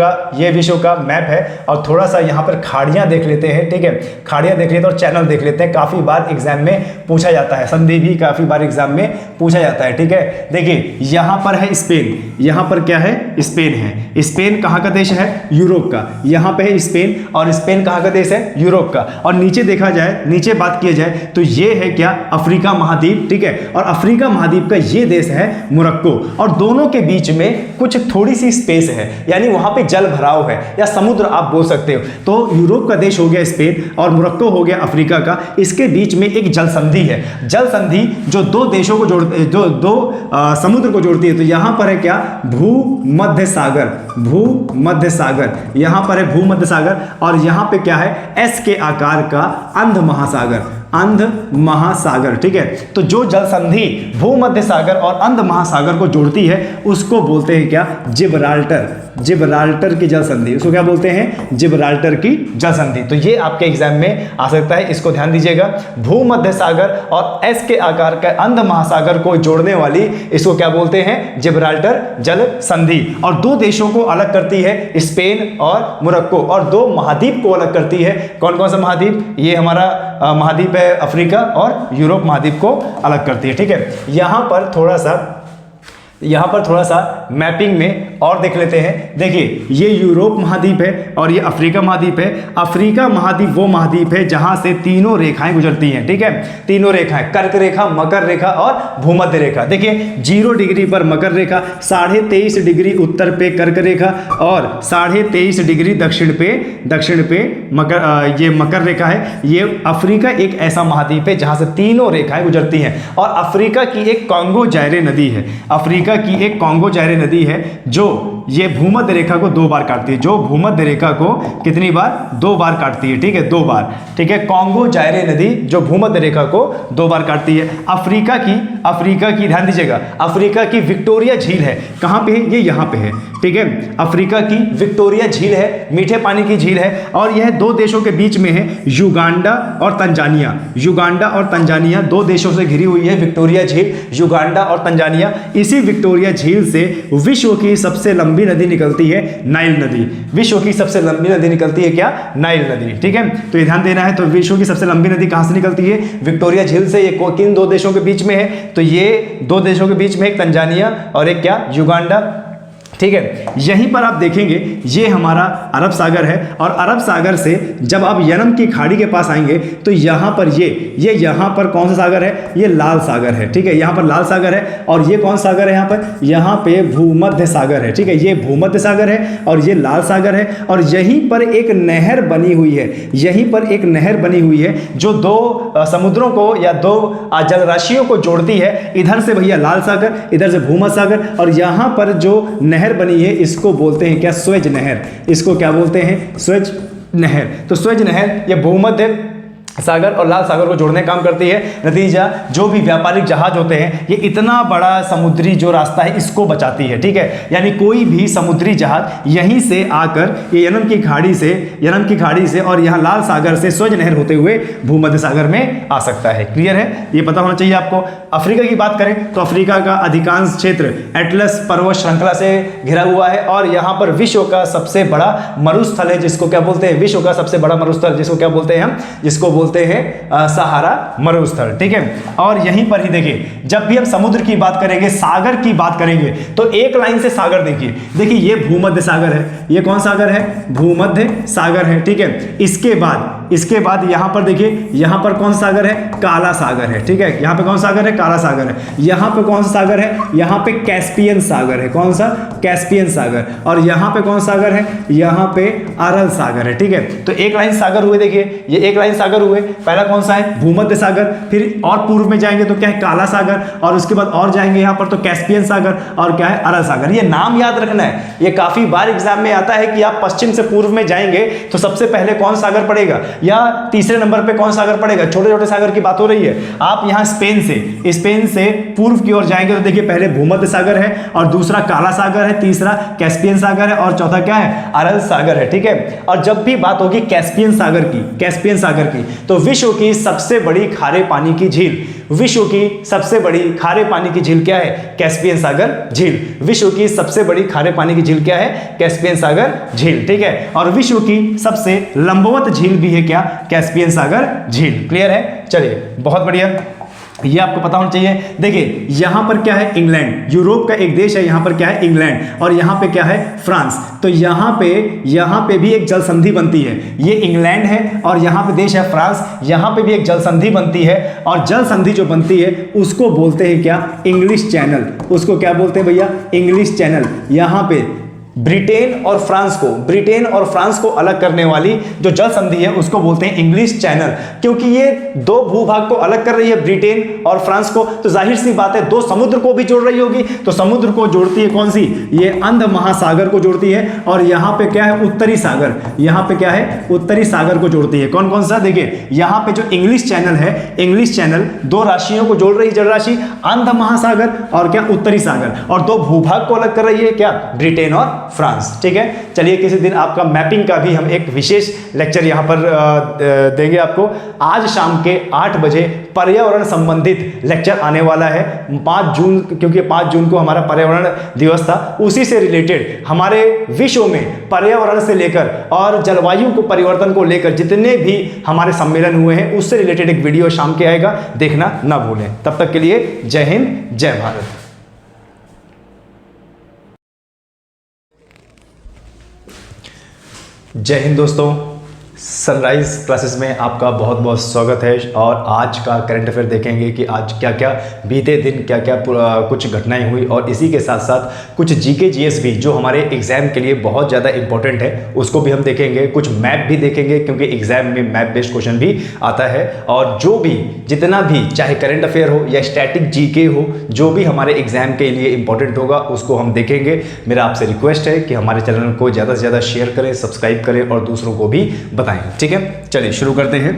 का मैप है और थोड़ा सा यहाँ पर खाड़ियाँ देख लेते हैं। ठीक है, खाड़ियाँ देख लेते हैं और चैनल देख लेते हैं। काफ़ी बार एग्जाम में पूछा जाता है, संधि भी काफ़ी बार एग्जाम में पूछा जाता है। ठीक है, देखिए यहाँ पर है स्पेन, यहाँ पर क्या है, स्पेन है। स्पेन कहाँ का देश है, यूरोप का। यहाँ पे है स्पेन और स्पेन कहाँ का देश है, यूरोप का। और नीचे देखा जाए, नीचे बात किया जाए तो ये है क्या, अफ्रीका महाद्वीप। ठीक है, और अफ्रीका महाद्वीप का ये देश है मोरक्को, और दोनों के बीच में कुछ थोड़ी सी स्पेस है, यानी वहां पे जल भराव है या समुद्र आप बोल सकते हो। तो यूरोप का देश हो गया स्पेन और मोरक्को हो गया अफ्रीका का, इसके बीच में एक जल संधि है। जल संधि जो दो देशों को जोड़, जो दो समुद्र को जोड़ती है। तो यहां पर है क्या, भूमध्य सागर, भूमध्य सागर, यहां पर है भूमध्य सागर। और यहां पे क्या है, एस के आकार का अंध महासागर, अंध महासागर। ठीक है, तो जो जल संधि भूमध्य सागर और अंध महासागर को जोड़ती है उसको बोलते हैं क्या, जिब्राल्टर, जिब्राल्टर की जल संधि। उसको क्या बोलते हैं, जिब्राल्टर की जल संधि। तो ये आपके एग्जाम में आ सकता है, इसको ध्यान दीजिएगा। भूमध्य सागर और एस के आकार का अंध महासागर को जोड़ने वाली, इसको क्या बोलते हैं, जिब्राल्टर जल संधि। और दो देशों को अलग करती है, स्पेन और मोरक्को, और दो महाद्वीप को अलग करती है। कौन कौन सा महाद्वीप, ये हमारा महाद्वीप है अफ्रीका, और यूरोप महाद्वीप को अलग करती है। ठीक है, यहां पर थोड़ा सा मैपिंग में और देख लेते हैं। देखिए ये यूरोप महाद्वीप है और ये अफ्रीका महाद्वीप है। अफ्रीका महाद्वीप वो महाद्वीप है जहां से तीनों रेखाएं गुजरती हैं। ठीक है, तीनों रेखाएं, कर्क रेखा, मकर रेखा और भूमध्य रेखा। देखिए 0 डिग्री पर मकर रेखा, 23.5 डिग्री उत्तर पे कर्क रेखा और 23.5 डिग्री दक्षिण पे ये मकर रेखा है। ये अफ्रीका एक ऐसा महाद्वीप है जहां से तीनों रेखाएं गुजरती हैं। और अफ्रीका की एक कांगो जायरे नदी है, अफ्रीका की एक कांगो जायरे नदी है जो ये भूमध्य रेखा को 2 बार काटती है, जो भूमध्य रेखा को कितनी बार, 2 बार काटती है। ठीक है, 2 बार। ठीक है, कांगो जायरे नदी जो भूमध्य रेखा को 2 बार काटती है। अफ्रीका की ध्यान दीजिएगा, अफ्रीका की विक्टोरिया झील है, कहां पे है, ये यहां पे है। ठीक है, अफ्रीका की विक्टोरिया झील है, मीठे पानी की झील है, और यह 2 देशों के बीच में है, युगांडा और तंजानिया। युगांडा और तंजानिया 2 देशों से घिरी हुई है विक्टोरिया झील, युगांडा और तंजानिया। इसी विक्टोरिया झील से विश्व की सबसे लंबी नदी निकलती है, नाइल नदी। विश्व की सबसे लंबी नदी निकलती है क्या, नाइल नदी। ठीक है, तो ये ध्यान देना है। तो विश्व की सबसे लंबी नदी कहां से निकलती है, विक्टोरिया झील से। ये किन 2 देशों के बीच में है, तो ये 2 देशों के बीच में एक तंजानिया और एक क्या, युगांडा। ठीक है, यहीं पर आप देखेंगे ये हमारा अरब सागर है, और अरब सागर से जब आप यमन की खाड़ी के पास आएंगे तो यहाँ पर ये यहाँ पर कौन सा सागर है, ये लाल सागर है। ठीक है, यहाँ पर लाल सागर है, और ये कौन सागर है, यहाँ पे भूमध्य सागर है। ठीक है, ये भूमध्य सागर है और ये लाल सागर है, और यहीं पर एक नहर बनी हुई है, यहीं पर एक नहर बनी हुई है जो 2 समुद्रों को या 2 जलराशियों को जोड़ती है। इधर से भैया लाल सागर, इधर से भूमध्य सागर, और यहाँ पर जो नहर बनी है इसको बोलते हैं क्या, स्वेज नहर। इसको क्या बोलते हैं, स्वेज नहर। तो स्वेज नहर ये भूमध्य सागर और लाल सागर को जोड़ने का काम करती है। नतीजा, जो भी व्यापारिक जहाज होते हैं, ये इतना बड़ा समुद्री जो रास्ता है इसको बचाती है। ठीक है, यानी कोई भी समुद्री जहाज यहीं से आकर ये यमन की खाड़ी से और यहाँ लाल सागर से स्वेज नहर होते हुए भूमध्य सागर में आ सकता है। क्लियर है, ये पता होना चाहिए आपको। अफ्रीका की बात करें तो अफ्रीका का अधिकांश क्षेत्र एटलस पर्वत श्रृंखला से घिरा हुआ है, और यहाँ पर विश्व का सबसे बड़ा मरुस्थल है, जिसको क्या बोलते हैं, विश्व का सबसे बड़ा मरुस्थल, जिसको क्या बोलते हैं हम, जिसको बोलते हैं सहारा मरुस्थल। ठीक है, और यहीं पर ही देखिए, जब भी हम समुद्र की बात करेंगे, सागर की बात करेंगे, तो एक लाइन से सागर देखिए ये भूमध्य सागर है। ये कौन सागर है, भूमध्य सागर है। ठीक है, इसके बाद यहां पर देखिए, यहां पर कौन सा सागर है, काला सागर है। ठीक है, यहां पे कौन सा सागर है, काला सागर है। यहां पे कौन सा सागर है, यहां पे कैस्पियन सागर है। कौन सा, कैस्पियन सागर। और यहां पे कौन सा सागर है, यहां पे अरल सागर है। ठीक है, तो एक लाइन सागर हुए, देखिए ये एक लाइन सागर हुए। पहला कौन सा है, भूमध्य सागर, फिर और पूर्व में जाएंगे तो क्या है, काला सागर, और उसके बाद और जाएंगे यहां पर तो कैस्पियन सागर, और क्या है, अरल सागर। ये नाम याद रखना है, ये काफी बार एग्जाम में आता है कि आप पश्चिम से पूर्व में जाएंगे तो सबसे पहले कौन सागर पड़ेगा, या तीसरे नंबर पे कौन सागर पड़ेगा। छोटे छोटे सागर की बात हो रही है। आप यहां स्पेन से पूर्व की ओर जाएंगे तो देखिए पहले भूमध्य सागर है, और दूसरा काला सागर है, तीसरा कैस्पियन सागर है, और चौथा क्या है, अरल सागर है। ठीक है, और जब भी बात होगी कैस्पियन सागर की तो विश्व की सबसे बड़ी खारे पानी की झील, विश्व की सबसे बड़ी खारे पानी की झील क्या है? कैस्पियन सागर झील। विश्व की सबसे बड़ी खारे पानी की झील क्या है? कैस्पियन सागर झील, ठीक है। और विश्व की सबसे लंबवत झील भी है क्या? कैस्पियन सागर झील। क्लियर है? चलिए, बहुत बढ़िया, ये आपको पता होना चाहिए। देखिए यहां पर क्या है? इंग्लैंड, यूरोप का एक देश है, यहां पर क्या है? इंग्लैंड, और यहां पे क्या है? फ्रांस। तो यहां पे भी एक जल संधि बनती है। ये इंग्लैंड है और यहां पे देश है फ्रांस, यहां पे भी एक जल संधि बनती है, और जल संधि जो बनती है उसको बोलते हैं क्या? English channel. उसको क्या बोलते हैं भैया? English channel. यहां पे ब्रिटेन और फ्रांस को अलग करने वाली जो जल संधि है उसको बोलते हैं इंग्लिश चैनल। क्योंकि ये दो भूभाग को अलग कर रही है, ब्रिटेन और फ्रांस को, तो जाहिर सी बात है दो समुद्र को भी जोड़ रही होगी। तो समुद्र को जोड़ती है कौन सी? ये अंध महासागर को जोड़ती है। और यहां पे क्या है? उत्तरी सागर। यहां पे क्या है? उत्तरी सागर को जोड़ती है। कौन कौन सा? देखिए यहां पे जो इंग्लिश चैनल है, इंग्लिश चैनल दो राशियों को जोड़ रही है, जल राशि अंध महासागर और क्या? उत्तरी सागर। और दो भूभाग को अलग कर रही है क्या? ब्रिटेन और फ्रांस, ठीक है। चलिए किसी दिन आपका मैपिंग का भी हम एक विशेष लेक्चर यहां पर देंगे आपको। आज शाम के 8 बजे पर्यावरण संबंधित लेक्चर आने वाला है, 5 जून, क्योंकि 5 जून को हमारा पर्यावरण दिवस था। उसी से रिलेटेड हमारे विश्व में पर्यावरण से लेकर और जलवायु को परिवर्तन को लेकर जितने भी हमारे सम्मेलन हुए हैं उससे रिलेटेड एक वीडियो शाम के आएगा, देखना ना भूलें। तब तक के लिए जय हिंद, जय भारत। जय हिंद दोस्तों, सनराइज क्लासेस में आपका बहुत बहुत स्वागत है। और आज का करंट अफेयर देखेंगे कि आज क्या क्या बीते दिन क्या क्या कुछ घटनाएं हुई, और इसी के साथ साथ कुछ जीके जीएस भी जो हमारे एग्जाम के लिए बहुत ज़्यादा इंपॉर्टेंट है उसको भी हम देखेंगे। कुछ मैप भी देखेंगे क्योंकि एग्जाम में मैप बेस्ड क्वेश्चन भी आता है। और जो भी जितना भी चाहे करंट अफेयर हो या स्टैटिक जीके हो, जो भी हमारे एग्जाम के लिए इंपॉर्टेंट होगा उसको हम देखेंगे। मेरा आपसे रिक्वेस्ट है कि हमारे चैनल को ज़्यादा से ज़्यादा शेयर करें, सब्सक्राइब करें और दूसरों को भी बताएं, ठीक है। चलिए शुरू करते हैं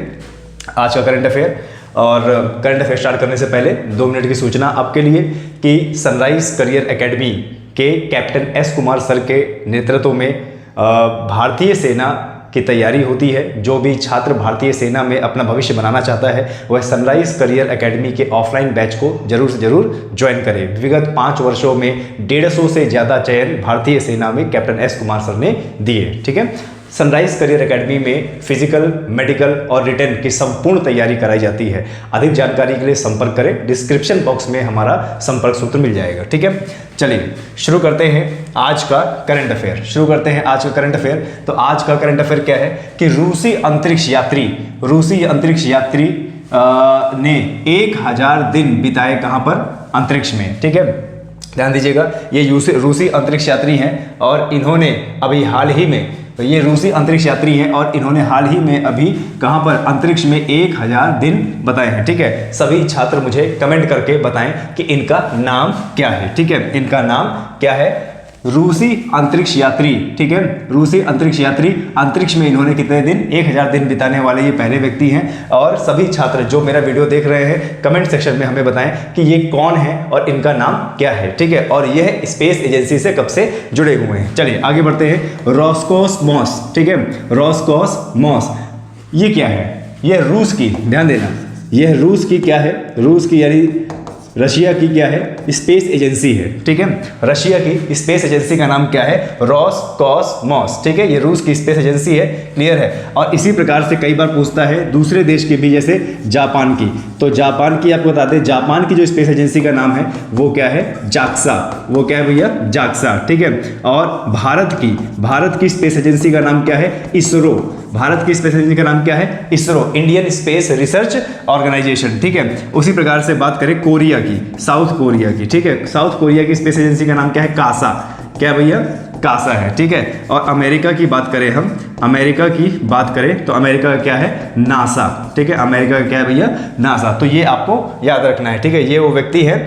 आज का करंट अफेयर। और करंट अफेयर स्टार्ट करने से पहले 2 मिनट की सूचना आपके लिए कि सनराइज करियर एकेडमी के कैप्टन एस कुमार सर के नेतृत्व में भारतीय सेना की तैयारी होती है। जो भी छात्र भारतीय सेना में अपना भविष्य बनाना चाहता है वह सनराइज करियर एकेडमी के ऑफलाइन बैच को जरूर से जरूर ज्वाइन करे। विगत 5 वर्षों में 150 से ज़्यादा चयन भारतीय सेना में कैप्टन एस कुमार सर ने दिए, ठीक है। सनराइज करियर एकेडमी में फिजिकल, मेडिकल और रिटन की संपूर्ण तैयारी कराई जाती है। अधिक जानकारी के लिए संपर्क करें, डिस्क्रिप्शन बॉक्स में हमारा संपर्क सूत्र मिल जाएगा, ठीक है। चलिए शुरू करते हैं आज का करंट अफेयर। तो आज का करंट अफेयर क्या है कि रूसी अंतरिक्ष यात्री ने 1000 दिन बिताए कहाँ पर? अंतरिक्ष में, ठीक है। ध्यान दीजिएगा, ये रूसी अंतरिक्ष यात्री हैं और इन्होंने अभी हाल ही में, तो ये रूसी अंतरिक्ष यात्री हैं और इन्होंने हाल ही में अभी कहाँ पर? अंतरिक्ष में 1000 दिन बताए हैं, ठीक है। सभी छात्र मुझे कमेंट करके बताएं कि इनका नाम क्या है, ठीक है। इनका नाम क्या है? रूसी अंतरिक्ष यात्री, ठीक है। रूसी अंतरिक्ष यात्री, अंतरिक्ष में इन्होंने कितने दिन? 1000 दिन बिताने वाले ये पहले व्यक्ति हैं। और सभी छात्र जो मेरा वीडियो देख रहे हैं कमेंट सेक्शन में हमें बताएं कि ये कौन है और इनका नाम क्या है, ठीक है। और यह स्पेस एजेंसी से कब से जुड़े हुए हैं। चलिए आगे बढ़ते हैं। रोस्कोसमॉस, ठीक है। रोस्कोसमॉस ये क्या है? ये रूस की, ध्यान देना, यह रूस की क्या है? रूस की यानी रशिया की क्या है? स्पेस एजेंसी है, ठीक है। रशिया की स्पेस एजेंसी का नाम क्या है? रोस्कोसमॉस, ठीक है। ये रूस की स्पेस एजेंसी है, क्लियर है। और इसी प्रकार से कई बार पूछता है दूसरे देश के भी, जैसे जापान की। तो जापान की आपको बता दें, जापान की जो स्पेस एजेंसी का नाम है वो क्या है? जाक्सा। वो क्या है भैया? जाक्सा, ठीक है। और भारत की स्पेस एजेंसी का नाम क्या है? इसरो। भारत की स्पेस एजेंसी का नाम क्या है? ISRO, Indian space research organisation, ठीक है। उसी प्रकार से बात करें कोरिया की, साउथ कोरिया की, ठीक है। साउथ कोरिया की स्पेस एजेंसी का नाम क्या है? कासा। क्या भैया? कासा है, ठीक है। और अमेरिका की बात करें हम, अमेरिका की बात करें तो अमेरिका का क्या है? नासा, ठीक है। अमेरिका का क्या है भैया? नासा। तो ये आपको याद रखना है, ठीक है। ये वो व्यक्ति है।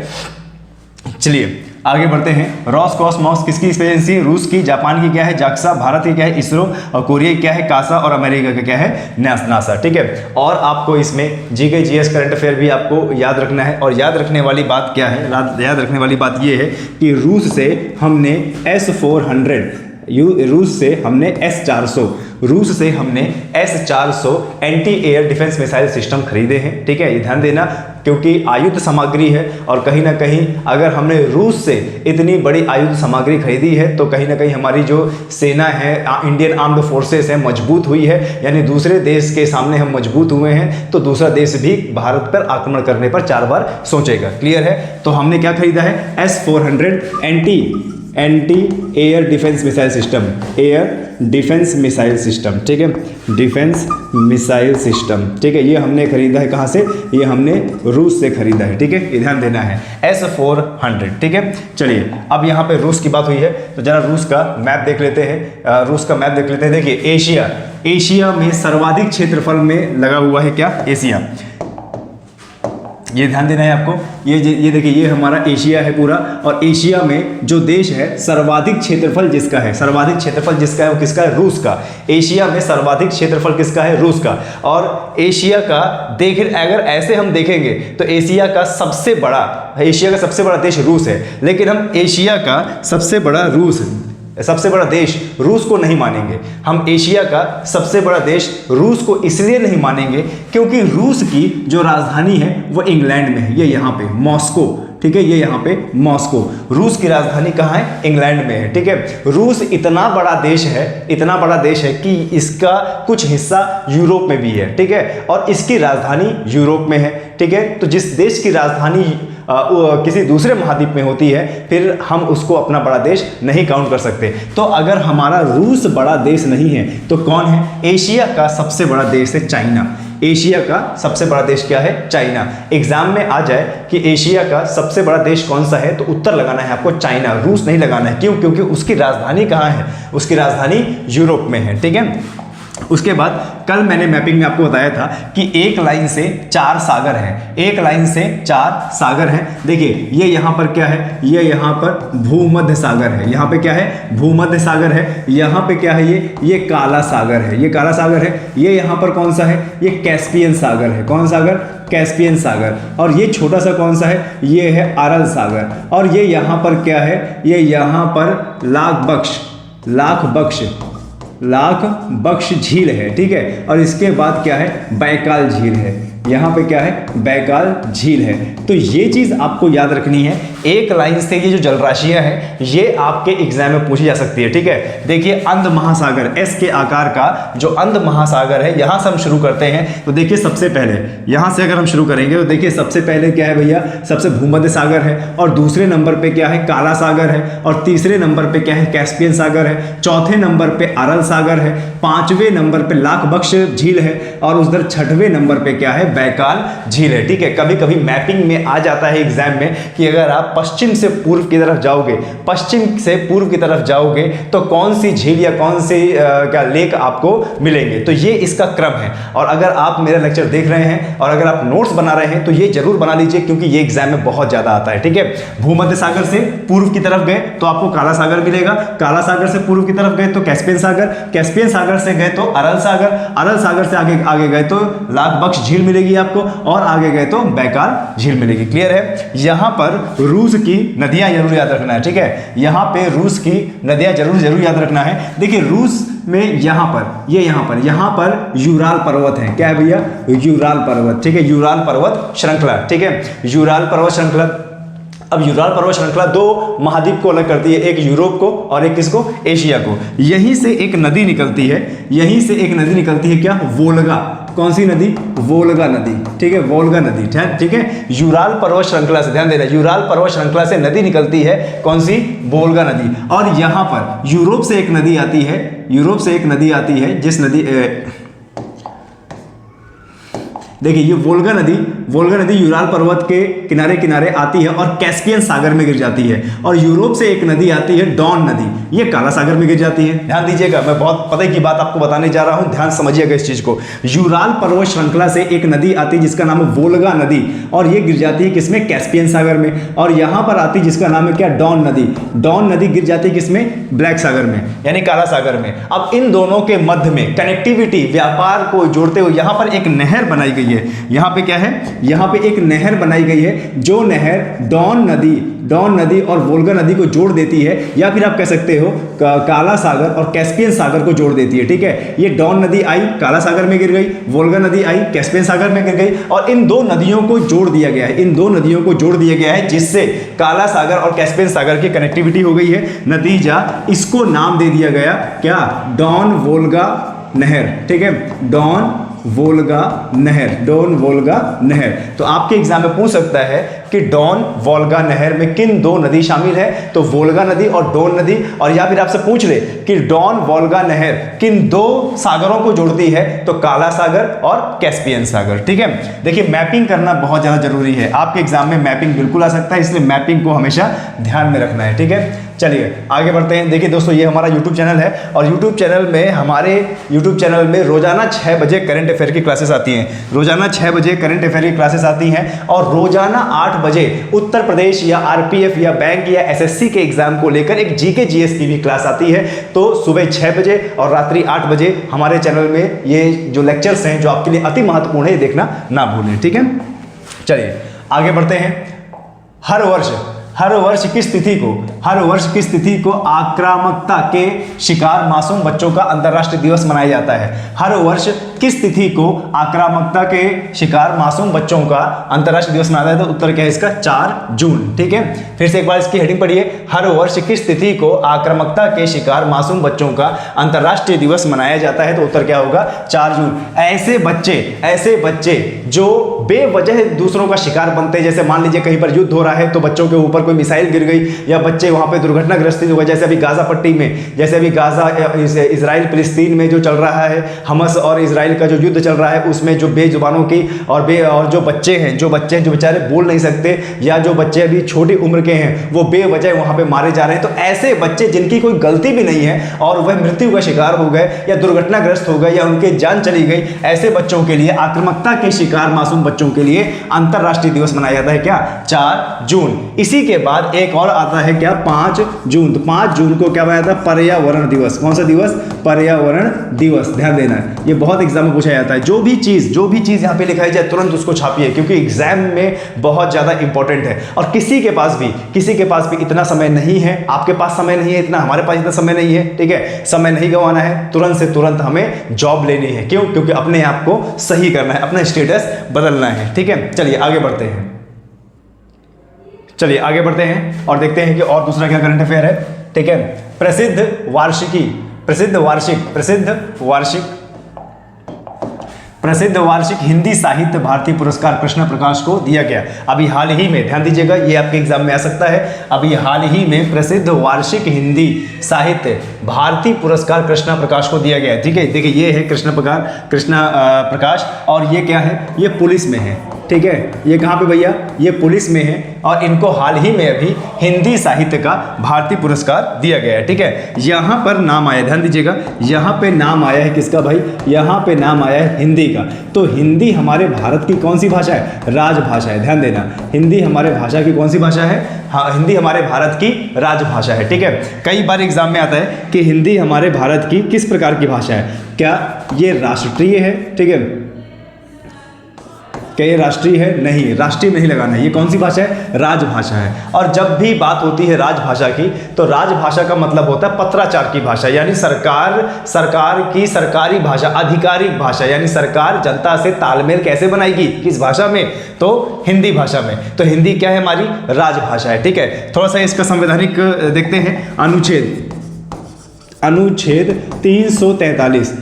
चलिए आगे बढ़ते हैं। रोस्कोसमॉस किसकी स्पेस एजेंसी? रूस की। जापान की क्या है? जाक्सा। भारत की क्या है? इसरो। और कोरिया की क्या है? कासा। और अमेरिका का क्या है? नासा, ठीक है। और आपको इसमें जीके जीएस करंट अफेयर भी आपको याद रखना है। और याद रखने वाली बात क्या है? याद रखने वाली बात ये है कि रूस से हमने S-400 रूस से हमने S-400 anti air defence missile system खरीदे हैं। ठीक है, ये ध्यान देना, क्योंकि आयुध सामग्री है और कहीं ना कहीं अगर हमने रूस से इतनी बड़ी आयुध सामग्री खरीदी है तो कहीं ना कहीं हमारी जो सेना है, इंडियन आर्म्ड फोर्सेस है, मजबूत हुई है, यानी दूसरे देश के सामने हम मजबूत हुए हैं तो दूसरा देश भी भारत पर आक्रमण करने पर 4 बार सोचेगा। क्लियर है? तो हमने क्या खरीदा है? S-400 anti air defence missile system, ठीक है, डिफेंस मिसाइल सिस्टम। ठीक है, ये हमने खरीदा है कहाँ से? ये हमने रूस से खरीदा है। ठीक है, ये ध्यान देना है, S-400। ठीक है, चलिए अब यहाँ पे रूस की बात हुई है तो जरा रूस का मैप देख लेते हैं। देखिए एशिया में सर्वाधिक क्षेत्रफल में लगा हुआ है क्या? एशिया। ये ध्यान देना है आपको, ये देखिए, ये हमारा एशिया है पूरा, और एशिया में जो देश है सर्वाधिक क्षेत्रफल जिसका है वो किसका है? रूस का। एशिया में सर्वाधिक क्षेत्रफल किसका है? रूस का। और एशिया का अगर ऐसे हम देखेंगे तो एशिया का सबसे बड़ा देश रूस है, लेकिन हम एशिया का सबसे बड़ा देश रूस को नहीं मानेंगे। हम एशिया का सबसे बड़ा देश रूस को इसलिए नहीं मानेंगे क्योंकि रूस की जो राजधानी है वो इंग्लैंड में है, ये यहाँ पे मॉस्को। ठीक है, ये यहाँ पे मॉस्को, रूस की राजधानी कहाँ है? इंग्लैंड में है। ठीक है, रूस इतना बड़ा देश है कि इसका कुछ हिस्सा यूरोप में भी है। ठीक है, और इसकी राजधानी यूरोप में है। ठीक है, तो जिस देश की राजधानी किसी दूसरे महाद्वीप में होती है फिर हम उसको अपना बड़ा देश नहीं काउंट कर सकते। तो अगर हमारा रूस बड़ा देश नहीं है तो कौन है? एशिया का सबसे बड़ा देश है चाइना। एशिया का सबसे बड़ा देश क्या है? चाइना। एग्जाम में आ जाए कि एशिया का सबसे बड़ा देश कौन सा है तो उत्तर लगाना है आपको चाइना, रूस नहीं लगाना है। क्यों? क्योंकि उसकी राजधानी कहाँ है? उसकी राजधानी यूरोप में है। ठीक है, उसके बाद कल मैंने मैपिंग में आपको बताया था कि एक लाइन से 4 सागर हैं। देखिए ये यहाँ पर क्या है? ये यहाँ पर भूमध्य सागर है। यहाँ पे क्या है? भूमध्य सागर है। यहाँ पे क्या है? ये काला सागर है। ये यहाँ पर कौन सा है? ये कैस्पियन सागर है। कौन सागर? कैस्पियन सागर। और ये छोटा सा कौन सा है? ये है अरल सागर। और ये यहाँ पर क्या है? ये यहाँ पर लाख बख्श झील है। ठीक है, और इसके बाद क्या है? बैकाल झील है। यहाँ पे क्या है? बैकाल झील है। तो ये चीज आपको याद रखनी है। एक लाइन से ये जो जलराशियां हैं ये आपके एग्जाम में पूछी जा सकती है। ठीक है, देखिए अंध महासागर, एस के आकार का जो अंध महासागर है, यहां से हम शुरू करते हैं। तो देखिए सबसे पहले यहां से अगर हम शुरू करेंगे तो देखिए सबसे पहले क्या है भैया? सबसे भूमध्य सागर है, और दूसरे नंबर पे क्या है? काला सागर है, और तीसरे नंबर पे क्या है? कैस्पियन सागर है, चौथे नंबर पे अरल सागर है, 5वें नंबर पे लाख बख्श झील है, और उधर 6वें नंबर पे क्या है? बैकाल झील है। ठीक है, कभी कभी मैपिंग में आ जाता है एग्जाम में कि अगर आप पश्चिम से पूर्व की तरफ जाओगे तो कौन सी झील या कौन सी क्या लेक आपको मिलेंगे। तो ये इसका क्रम है, और अगर आप मेरा लेक्चर देख रहे हैं और अगर आप नोट्स बना रहे हैं तो ये जरूर बना लीजिए, क्योंकि ये एग्जाम में बहुत ज्यादा आता है। ठीक है, भूमध्य सागर से पूर्व की तरफ गए तो आपको काला सागर मिलेगा, काला सागर से पूर्व की तरफ गए तो कैस्पियन सागर, कैस्पियन सागर से गए तो अरल सागर, अरल सागर से आगे गए तो लाख बख्श झील मिलेगी आपको, और आगे गए तो बैकाल झील मिलेगी। क्लियर है? यहां पर रूस की नदियां जरूर याद रखना है। ठीक है, यहां पे रूस की नदियां जरूर याद रखना है। देखिए रूस में यहां पर यूराल पर्वत है। क्या है भैया? यूराल पर्वत। ठीक है, यूराल पर्वत श्रृंखला। ठीक है, यूराल पर्वत श्रृंखला। अब यूराल पर्वत श्रृंखला 2 महाद्वीप को अलग करती है, एक यूरोप को और एक किसको? एशिया को। यहीं से एक नदी निकलती है, क्या? वोल्गा। कौन सी नदी? वोल्गा नदी। ठीक है, वोल्गा नदी। ठीक है, यूराल पर्वत श्रृंखला से, ध्यान देना, यूराल पर्वत श्रृंखला से नदी निकलती है, कौन सी? वोल्गा नदी। और यहां पर यूरोप से एक नदी आती है, जिस नदी देखिए ये वोल्गा नदी यूराल पर्वत के किनारे आती है और कैस्पियन सागर में गिर जाती है। और यूरोप से एक नदी आती है, डॉन नदी, ये काला सागर में गिर जाती है। ध्यान दीजिएगा, मैं बहुत पता की बात आपको बताने जा रहा हूं, ध्यान समझिएगा इस चीज को। यूराल पर्वत श्रृंखला से एक नदी आती है जिसका नाम है वोल्गा नदी, और ये गिर जाती है किसमें? कैस्पियन सागर में। और यहां पर आती है जिसका नाम है क्या? डॉन नदी। डॉन नदी गिर जाती है किसमें? ब्लैक सागर में, यानी काला सागर में। अब इन दोनों के मध्य में कनेक्टिविटी, व्यापार को जोड़ते हुए यहां पर एक नहर बनाई गई है। यहां पे क्या है? यहां पे एक नहर बनाई गई है, जो नहर डॉन नदी और वोल्गा नदी को जोड़ देती है, या फिर आप कह सकते हो काला सागर और कैस्पियन सागर को जोड़ देती है। ठीक है, ये डॉन नदी आई, काला सागर में गिर गई, वोल्गा नदी आई, कैस्पियन सागर में गिर गई, और इन दो नदियों को जोड़ दिया गया है, इन दो नदियों को जोड़ दिया गया है, जिससे काला सागर और कैस्पियन सागर की कनेक्टिविटी हो गई है। नतीजा, इसको नाम दे दिया गया क्या, डॉन वोल्गा नहर। ठीक है, डॉन वोल्गा नहर। तो आपके एग्जाम में पूछ सकता है कि डॉन वोल्गा नहर में किन दो नदी शामिल है, तो वोल्गा नदी और डॉन नदी, और या फिर आपसे पूछ ले कि डॉन वोल्गा नहर किन दो सागरों को जोड़ती है, तो काला सागर और कैस्पियन सागर। ठीक है, देखिए मैपिंग करना बहुत ज्यादा जरूरी है, आपके एग्जाम में मैपिंग बिल्कुल आ सकता है, इसलिए मैपिंग को हमेशा ध्यान में रखना है। ठीक है, चलिए आगे बढ़ते हैं। देखिए दोस्तों, ये हमारा YouTube चैनल है, और YouTube चैनल में हमारे YouTube चैनल में रोजाना 6 बजे करंट अफेयर की क्लासेस आती हैं, रोजाना 6 बजे करंट अफेयर की क्लासेस आती हैं, और रोजाना 8 बजे उत्तर प्रदेश या RPF या बैंक या SSC के एग्जाम को लेकर एक GK GS की भी क्लास आती है। तो सुबह 6 बजे और रात्रि 8 बजे हमारे चैनल में ये जो लेक्चर्स हैं जो आपके लिए अति महत्वपूर्ण है, ये देखना ना भूलें। ठीक है, चलिए आगे बढ़ते हैं। हर वर्ष किस तिथि को आक्रामकता के शिकार मासूम बच्चों का अंतर्राष्ट्रीय दिवस मनाया जाता है? हर वर्ष किस तिथि को आक्रामकता के शिकार मासूम बच्चों का अंतर्राष्ट्रीय दिवस मनाया जाता है? तो उत्तर क्या है इसका, 4 जून। ठीक है, फिर से एक बार इसकी हेडिंग पढ़िए, हर वर्ष किस तिथि को आक्रामकता के शिकार मासूम बच्चों का अंतर्राष्ट्रीय दिवस मनाया जाता है? तो उत्तर क्या होगा, 4 जून। ऐसे बच्चे जो बेवजह दूसरों का शिकार बनते हैं, जैसे मान लीजिए कहीं पर युद्ध हो रहा है तो बच्चों के ऊपर कोई मिसाइल गिर गई, या बच्चे वहां पे दुर्घटनाग्रस्त हो गए, जैसे अभी गाजा पट्टी में, जैसे अभी गाजा इजराइल फिलिस्तीन में जो चल रहा है, हमस और इजराइल का जो युद्ध चल रहा है, उसमें जो बेजुबानों की और जो बच्चे हैं जो बेचारे बोल नहीं सकते, या जो बच्चे अभी छोटी उम्र के हैं, वो बेवजह वहां पे मारे जा रहे हैं। तो ऐसे बच्चे जिनकी कोई गलती भी नहीं है और वह मृत्यु का शिकार हो गए, या दुर्घटनाग्रस्त हो गए, या उनकी जान चली गई, ऐसे बच्चों के लिए, आक्रामकता के शिकार मासूम बच्चों के लिए अंतरराष्ट्रीय दिवस मनाया जाता है क्या, 4 जून। इसी के बाद एक और आता है क्या, 5 जून। तो 5 जून को क्या बनाया था, पर्यावरण दिवस। कौन सा दिवस, पर्यावरण दिवस। ध्यान देना है, ये बहुत एग्जाम में पूछा जाता है। जो भी चीज यहाँ पे लिखाई जाए तुरंत उसको छापिए, क्योंकि एग्जाम में बहुत ज्यादा इंपॉर्टेंट है। और किसी के पास भी इतना समय नहीं है, आपके पास समय नहीं है इतना, हमारे पास इतना समय नहीं है। ठीक है, समय नहीं गंवाना है, तुरंत से तुरंत हमें जॉब लेनी है। क्यों? क्योंकि अपने आप को सही करना है, अपना स्टेटस बदलना है। ठीक है, चलिए आगे बढ़ते हैं और देखते हैं कि और दूसरा क्या करंट अफेयर है। ठीक है, प्रसिद्ध वार्षिक हिंदी साहित्य भारती पुरस्कार कृष्ण प्रकाश को दिया गया। अभी हाल ही में, ध्यान दीजिएगा, ये आपके एग्जाम में आ सकता है। अभी हाल ही में प्रसिद्ध वार्षिक हिंदी साहित्य भारती पुरस्कार कृष्ण प्रकाश को दिया गया है। ठीक है, देखिए ये है कृष्ण प्रकाश, और ये क्या है, ये पुलिस में है। ठीक है, ये कहाँ पे भैया, ये पुलिस में है, और इनको हाल ही में अभी हिंदी साहित्य का भारतीय पुरस्कार दिया गया है। ठीक है, यहाँ पर नाम आया, ध्यान दीजिएगा, यहाँ पे नाम आया है किसका भाई, यहाँ पे नाम आया है हिंदी का। तो हिंदी हमारे भारत की कौन सी भाषा है, राजभाषा है। ध्यान देना, हिंदी हमारे भाषा की कौन सी भाषा है, हाँ, हिंदी हमारे भारत की राजभाषा है। ठीक है, कई बार एग्जाम में आता है कि हिंदी हमारे भारत की किस प्रकार की भाषा है, क्या ये राष्ट्रीय है? ठीक है, क्या ये राष्ट्रीय है? नहीं, राष्ट्रीय में नहीं लगाना है। ये कौन सी भाषा है, राजभाषा है। और जब भी बात होती है राजभाषा की, तो राजभाषा का मतलब होता है पत्राचार की भाषा, यानी सरकार की सरकारी भाषा, आधिकारिक भाषा, यानी सरकार जनता से तालमेल कैसे बनाएगी, किस भाषा में, तो हिंदी भाषा में। तो हिंदी क्या है, हमारी राजभाषा है। ठीक है, थोड़ा सा इसका संवैधानिक देखते हैं। अनुच्छेद 343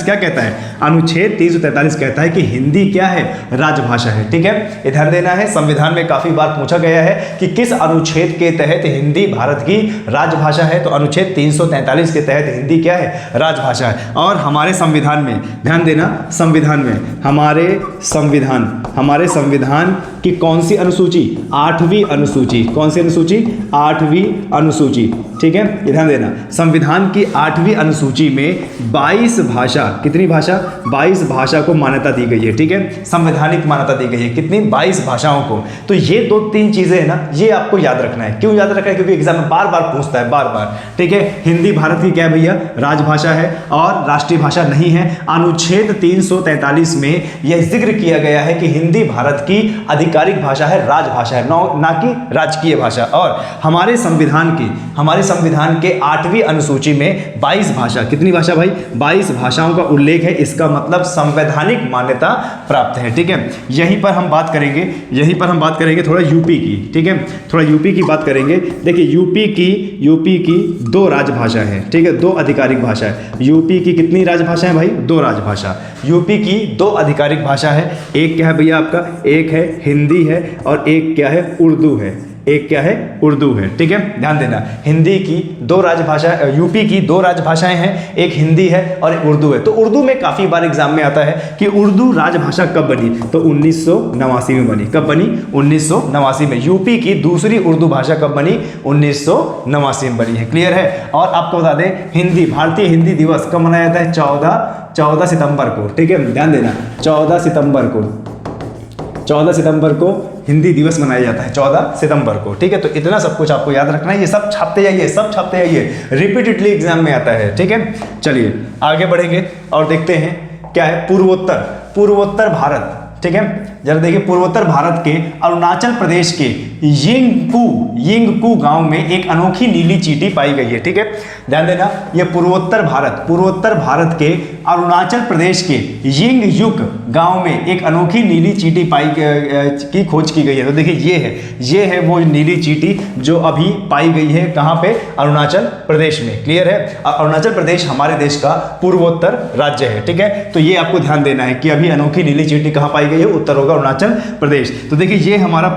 क्या कहता है, अनुच्छेद 343 कहता है कि हिंदी क्या है, राजभाषा है। ठीक है, ये ध्यान देना है, संविधान में काफी बार पूछा गया है कि किस अनुच्छेद के तहत हिंदी भारत की राजभाषा है, तो अनुच्छेद 343 के तहत हिंदी क्या है, राजभाषा है। और हमारे संविधान में, ध्यान देना, संविधान में हमारे संविधान की कौन सी अनुसूची, 8वीं अनुसूची, कौन सी अनुसूची, 8वीं अनुसूची, ठीक है, ये ध्यान देना, संविधान की 8वीं अनुसूची में 22 भाषा, कितनी भाषा, 22 भाषा को मान्यता दी गई है, ठीक है, संवैधानिक मान्यता दी गई है, कितनी, 22 भाषाओं को। तो ये 2-3 चीजें है ना, ये आपको याद रखना है। क्यों याद रखना है? क्योंकि एग्जाम में बार बार पूछता है, बार बार, ठीक है। हिंदी भारत की क्या है भैया, राजभाषा है और राष्ट्रीय भाषा नहीं है। अनुच्छेद 343 में यह जिक्र किया गया है कि हिंदी भारत की आधिकारिक भाषा है, राजभाषा है, ना कि राजकीय भाषा। और हमारे संविधान के 8वीं अनुसूची में 22 भाषा, कितनी भाषा भाई, 22 भाषाओं का उल्लेख है। इसका मतलब संवैधानिक मान्यता प्राप्त है, ठीक है। यहीं पर हम बात करेंगे थोड़ा यूपी की, ठीक है, थोड़ा यूपी की बात करेंगे। देखिए यूपी की 2 राजभाषा है, ठीक है, 2 आधिकारिक भाषा है। यूपी की कितनी राजभाषा है भाई, 2 राजभाषा। यूपी की 2 आधिकारिक भाषा है। एक क्या है भैया आपका, एक है हिंदी है और एक क्या है, उर्दू है। एक क्या है, उर्दू है, ठीक है, ध्यान देना। हिंदी की 2 राजभाषा, यूपी की 2 राजभाषाएं हैं, एक हिंदी है और एक उर्दू है। तो उर्दू में काफी बार एग्जाम में आता है कि उर्दू राजभाषा कब बनी, तो 1989 में बनी। कब बनी, 1989 में। यूपी की दूसरी उर्दू भाषा कब बनी, 1989 में बनी है, क्लियर है। और आपको बता दें, हिंदी, भारतीय हिंदी दिवस कब मनाया जाता है, 14 सितंबर को, ठीक है, ध्यान देना, 14 सितंबर को हिंदी दिवस मनाया जाता है, 14 सितंबर को, ठीक है। तो इतना सब कुछ आपको याद रखना है, ये सब छापते जाइए, रिपीटेडली एग्जाम में आता है, ठीक है। चलिए आगे बढ़ेंगे और देखते हैं क्या है, पूर्वोत्तर भारत, ठीक है। जरा देखिए, पूर्वोत्तर भारत के अरुणाचल प्रदेश के यिंगपू गांव में एक अनोखी नीली चींटी पाई गई है, ठीक है, ध्यान देना। ये पूर्वोत्तर भारत के अरुणाचल प्रदेश के यिंगयुक गांव में एक अनोखी नीली चींटी की खोज की गई है। तो देखिए ये है वो नीली चींटी जो अभी पाई गई है, कहाँ पे, अरुणाचल प्रदेश में, क्लियर है। अरुणाचल प्रदेश हमारे देश का पूर्वोत्तर राज्य है, ठीक है। तो ये आपको ध्यान देना है कि अभी अनोखी नीली चींटी कहाँ पाई गई है, उत्तर होगा अरुणाचल प्रदेश। तो देखिए ये हमारा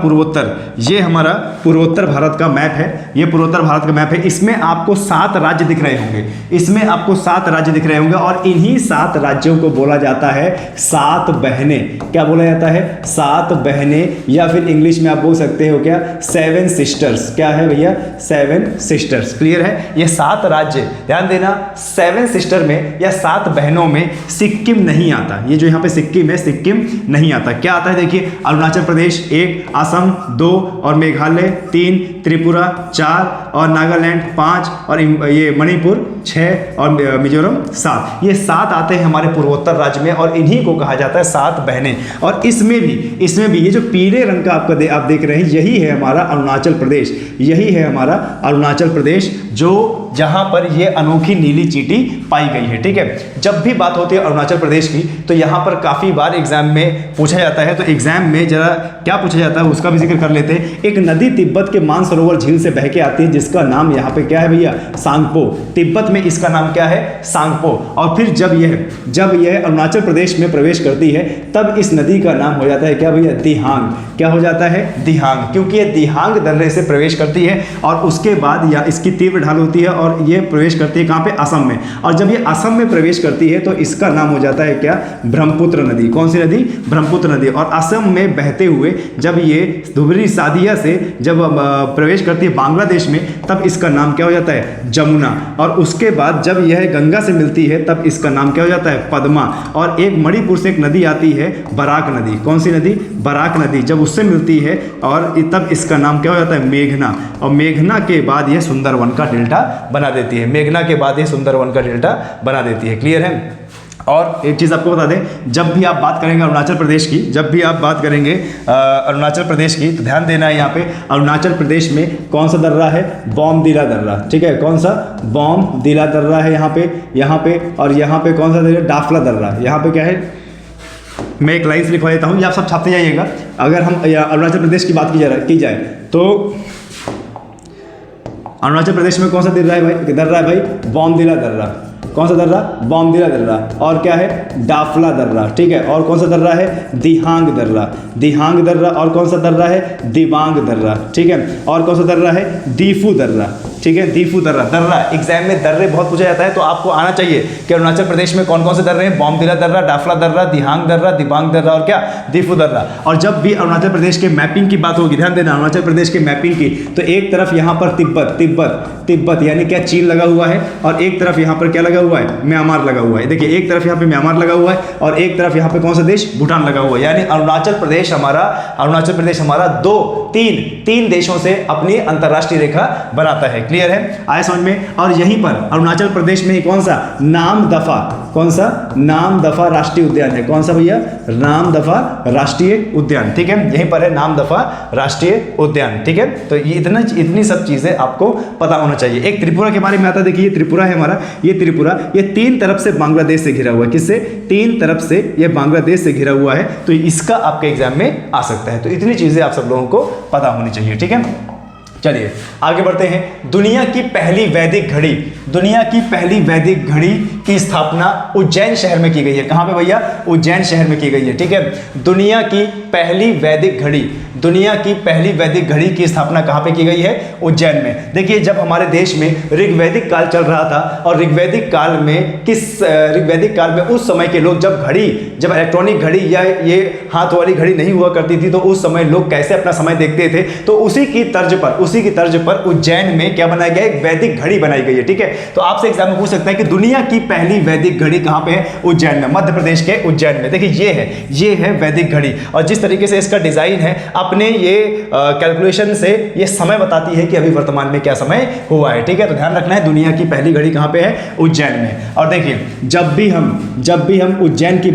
पूर्वोत्तर भारत का मैप है, ये पूर्वोत्तर भारत का मैप है। इसमें आपको 7 राज्य दिख रहे होंगे, और इन्हीं 7 राज्यों को बोला जाता है 7 बहनें। क्या बोला जाता है, 7 बहनें, या फिर इंग्लिश में आप बोल सकते हो क्या, 7 सिस्टर्स। क्या है भैया, 7 सिस्टर्स, क्लियर है। ये 7 राज्य, ध्यान देना, 7 सिस्टर में या 7 बहनों में सिक्किम नहीं आता। ये जो यहाँ पे सिक्किम है, सिक्किम नहीं आता। क्या आता है, देखिए, अरुणाचल प्रदेश 1, असम 2 और मेघालय 3, त्रिपुरा 4 और नागालैंड 5 और ये मणिपुर 6 और मिजोरम 7। ये 7 आते हैं हमारे पूर्वोत्तर राज्य में, और इन्हीं को कहा जाता है 7 बहनें। और इसमें भी ये जो पीले रंग का आप देख रहे हैं, यही है हमारा अरुणाचल प्रदेश, जो जहां पर ये अनोखी नीली चींटी पाई गई है, ठीक है। जब भी बात होती है अरुणाचल प्रदेश की, तो यहां पर काफी बार एग्जाम में पूछा जाता है। तो एग्जाम में जरा क्या पूछा जाता है उसका भी जिक्र कर लेते हैं। एक नदी तिब्बत के मानसरोवर झील से बह के आती है, जिसका नाम यहाँ पे क्या है भैया, सांगपो। तिब्बत में इसका नाम क्या है, सांगपो। और फिर जब यह अरुणाचल प्रदेश में प्रवेश करती है, तब इस नदी का नाम हो जाता है क्या भैया, दिहांग। क्या हो जाता है, दिहांग, क्योंकि ये दिहांग दर्रे से प्रवेश करती है और उसके बाद या इसकी तीव्र ढाल होती है और ये प्रवेश करती है कहाँ पे, असम में। और जब ये असम में प्रवेश करती है तो इसका नाम हो जाता है क्या, ब्रह्मपुत्र नदी। कौन सी नदी, ब्रह्मपुत्र नदी। और असम में बहते हुए जब ये धुबरी सादिया से जब प्रवेश करती है बांग्लादेश में, तब इसका नाम क्या हो जाता है, जमुना। और उसके बाद जब यह गंगा से मिलती है, तब इसका नाम क्या हो जाता है, पद्मा। और एक मणिपुर से एक नदी आती है, बराक नदी। कौन सी नदी, बराक नदी। जब उससे मिलती है और तब इसका नाम क्या हो जाता है, मेघना। और मेघना के बाद यह सुंदरवन का डेल्टा बना देती है, क्लियर है। और एक चीज़ आपको बता दें, जब भी आप बात करेंगे अरुणाचल प्रदेश की, तो ध्यान देना है यहाँ पे अरुणाचल प्रदेश में कौन सा दर्रा है, बॉमदिला दर्रा, ठीक है। कौन सा, बॉमदिला दर्रा है यहाँ पे। और यहाँ पे कौन सा दर्रा, डाफला दर्रा। यहाँ पे क्या है, मैं एक लाइन से लिखवा देता हूँ, ये आप सब छापते जाइएगा। अगर हम अरुणाचल प्रदेश की बात की जाए तो अरुणाचल प्रदेश में कौन सा दर्रा है भाई, बॉमदिला दर्रा। कौन सा दर्रा, बॉमदिला दर्रा। और क्या है, डाफला दर्रा, ठीक है। और कौन सा दर्रा है, दिहांग दर्रा। और कौन सा दर्रा है, दिबांग दर्रा, ठीक है। और कौन सा दर्रा है, दीफू दर्रा, ठीक है। दीफू दर्रा, दर्रा एग्जाम में दर्रे बहुत पूछा जाता है, तो आपको आना चाहिए कि अरुणाचल प्रदेश में कौन कौन से दर्रे हैं। बॉमदिला दर्रा, डाफला दर्रा, दिहांग दर्रा, दिबांग दर्रा और क्या, दीफू दर्रा। और जब भी अरुणाचल प्रदेश के मैपिंग की बात होगी, ध्यान देना अरुणाचल प्रदेश के मैपिंग की, तो एक तरफ यहाँ पर तिब्बत यानी क्या, चीन लगा हुआ है, और एक तरफ यहाँ पर क्या लगा हुआ है, म्यांमार लगा हुआ है। देखिए एक तरफ यहाँ पे म्यांमार लगा हुआ है और एक तरफ यहाँ पे कौन सा देश, भूटान लगा हुआ है। यानी अरुणाचल प्रदेश हमारा तीन देशों से अपनी अंतरराष्ट्रीय रेखा बनाता है। क्लियर है, आए समझ में। और यहीं पर अरुणाचल प्रदेश में कौन सा नामदफा राष्ट्रीय उद्यान है। कौन सा भैया, नामदफा राष्ट्रीय उद्यान, ठीक है, यहीं पर है नामदफा राष्ट्रीय उद्यान, ठीक है। तो ये इतनी सब चीजें आपको पता होना चाहिए। एक त्रिपुरा के बारे में आता है, देखिए त्रिपुरा है हमारा, ये त्रिपुरा ये तीन तरफ से बांग्लादेश से घिरा हुआ है। किससे, तीन तरफ से ये बांग्लादेश से घिरा हुआ है, तो इसका आपके एग्जाम में आ सकता है। तो इतनी चीजें आप सब लोगों को पता होनी चाहिए, ठीक है। चलिए आगे बढ़ते हैं। दुनिया की पहली वैदिक घड़ी की स्थापना उज्जैन शहर में की गई है। कहां पे भैया, उज्जैन शहर में की गई है, ठीक है। दुनिया की पहली वैदिक घड़ी की स्थापना कहां पे की गई है, उज्जैन में। देखिए जब हमारे देश में ऋग्वैदिक काल चल रहा था, और ऋग्वैदिक काल में उस समय के लोग जब इलेक्ट्रॉनिक घड़ी या ये हाथ वाली घड़ी नहीं हुआ करती थी, तो उस समय लोग कैसे अपना समय देखते थे, तो उसी की तर्ज पर उज्जैन में क्या बनाया गया, एक वैदिक घड़ी बनाई गई है, ठीक है। तो आपसे एग्जाम में पूछ सकता है कि दुनिया की पहली वैदिक घड़ी कहां पे है, उज्जैन में, मध्य प्रदेश के उज्जैन में। देखिए ये है वैदिक घड़ी, और जिस तरीके से इसका डिजाइन है, अपने ये कैलकुलेशन से ये समय बताती है कि अभी वर्तमान में क्या समय हुआ है, ठीक है। तो ध्यान रखना है, दुनिया की पहली घड़ी कहां पे है, उज्जैन में। और देखिए जब भी हम उज्जैन की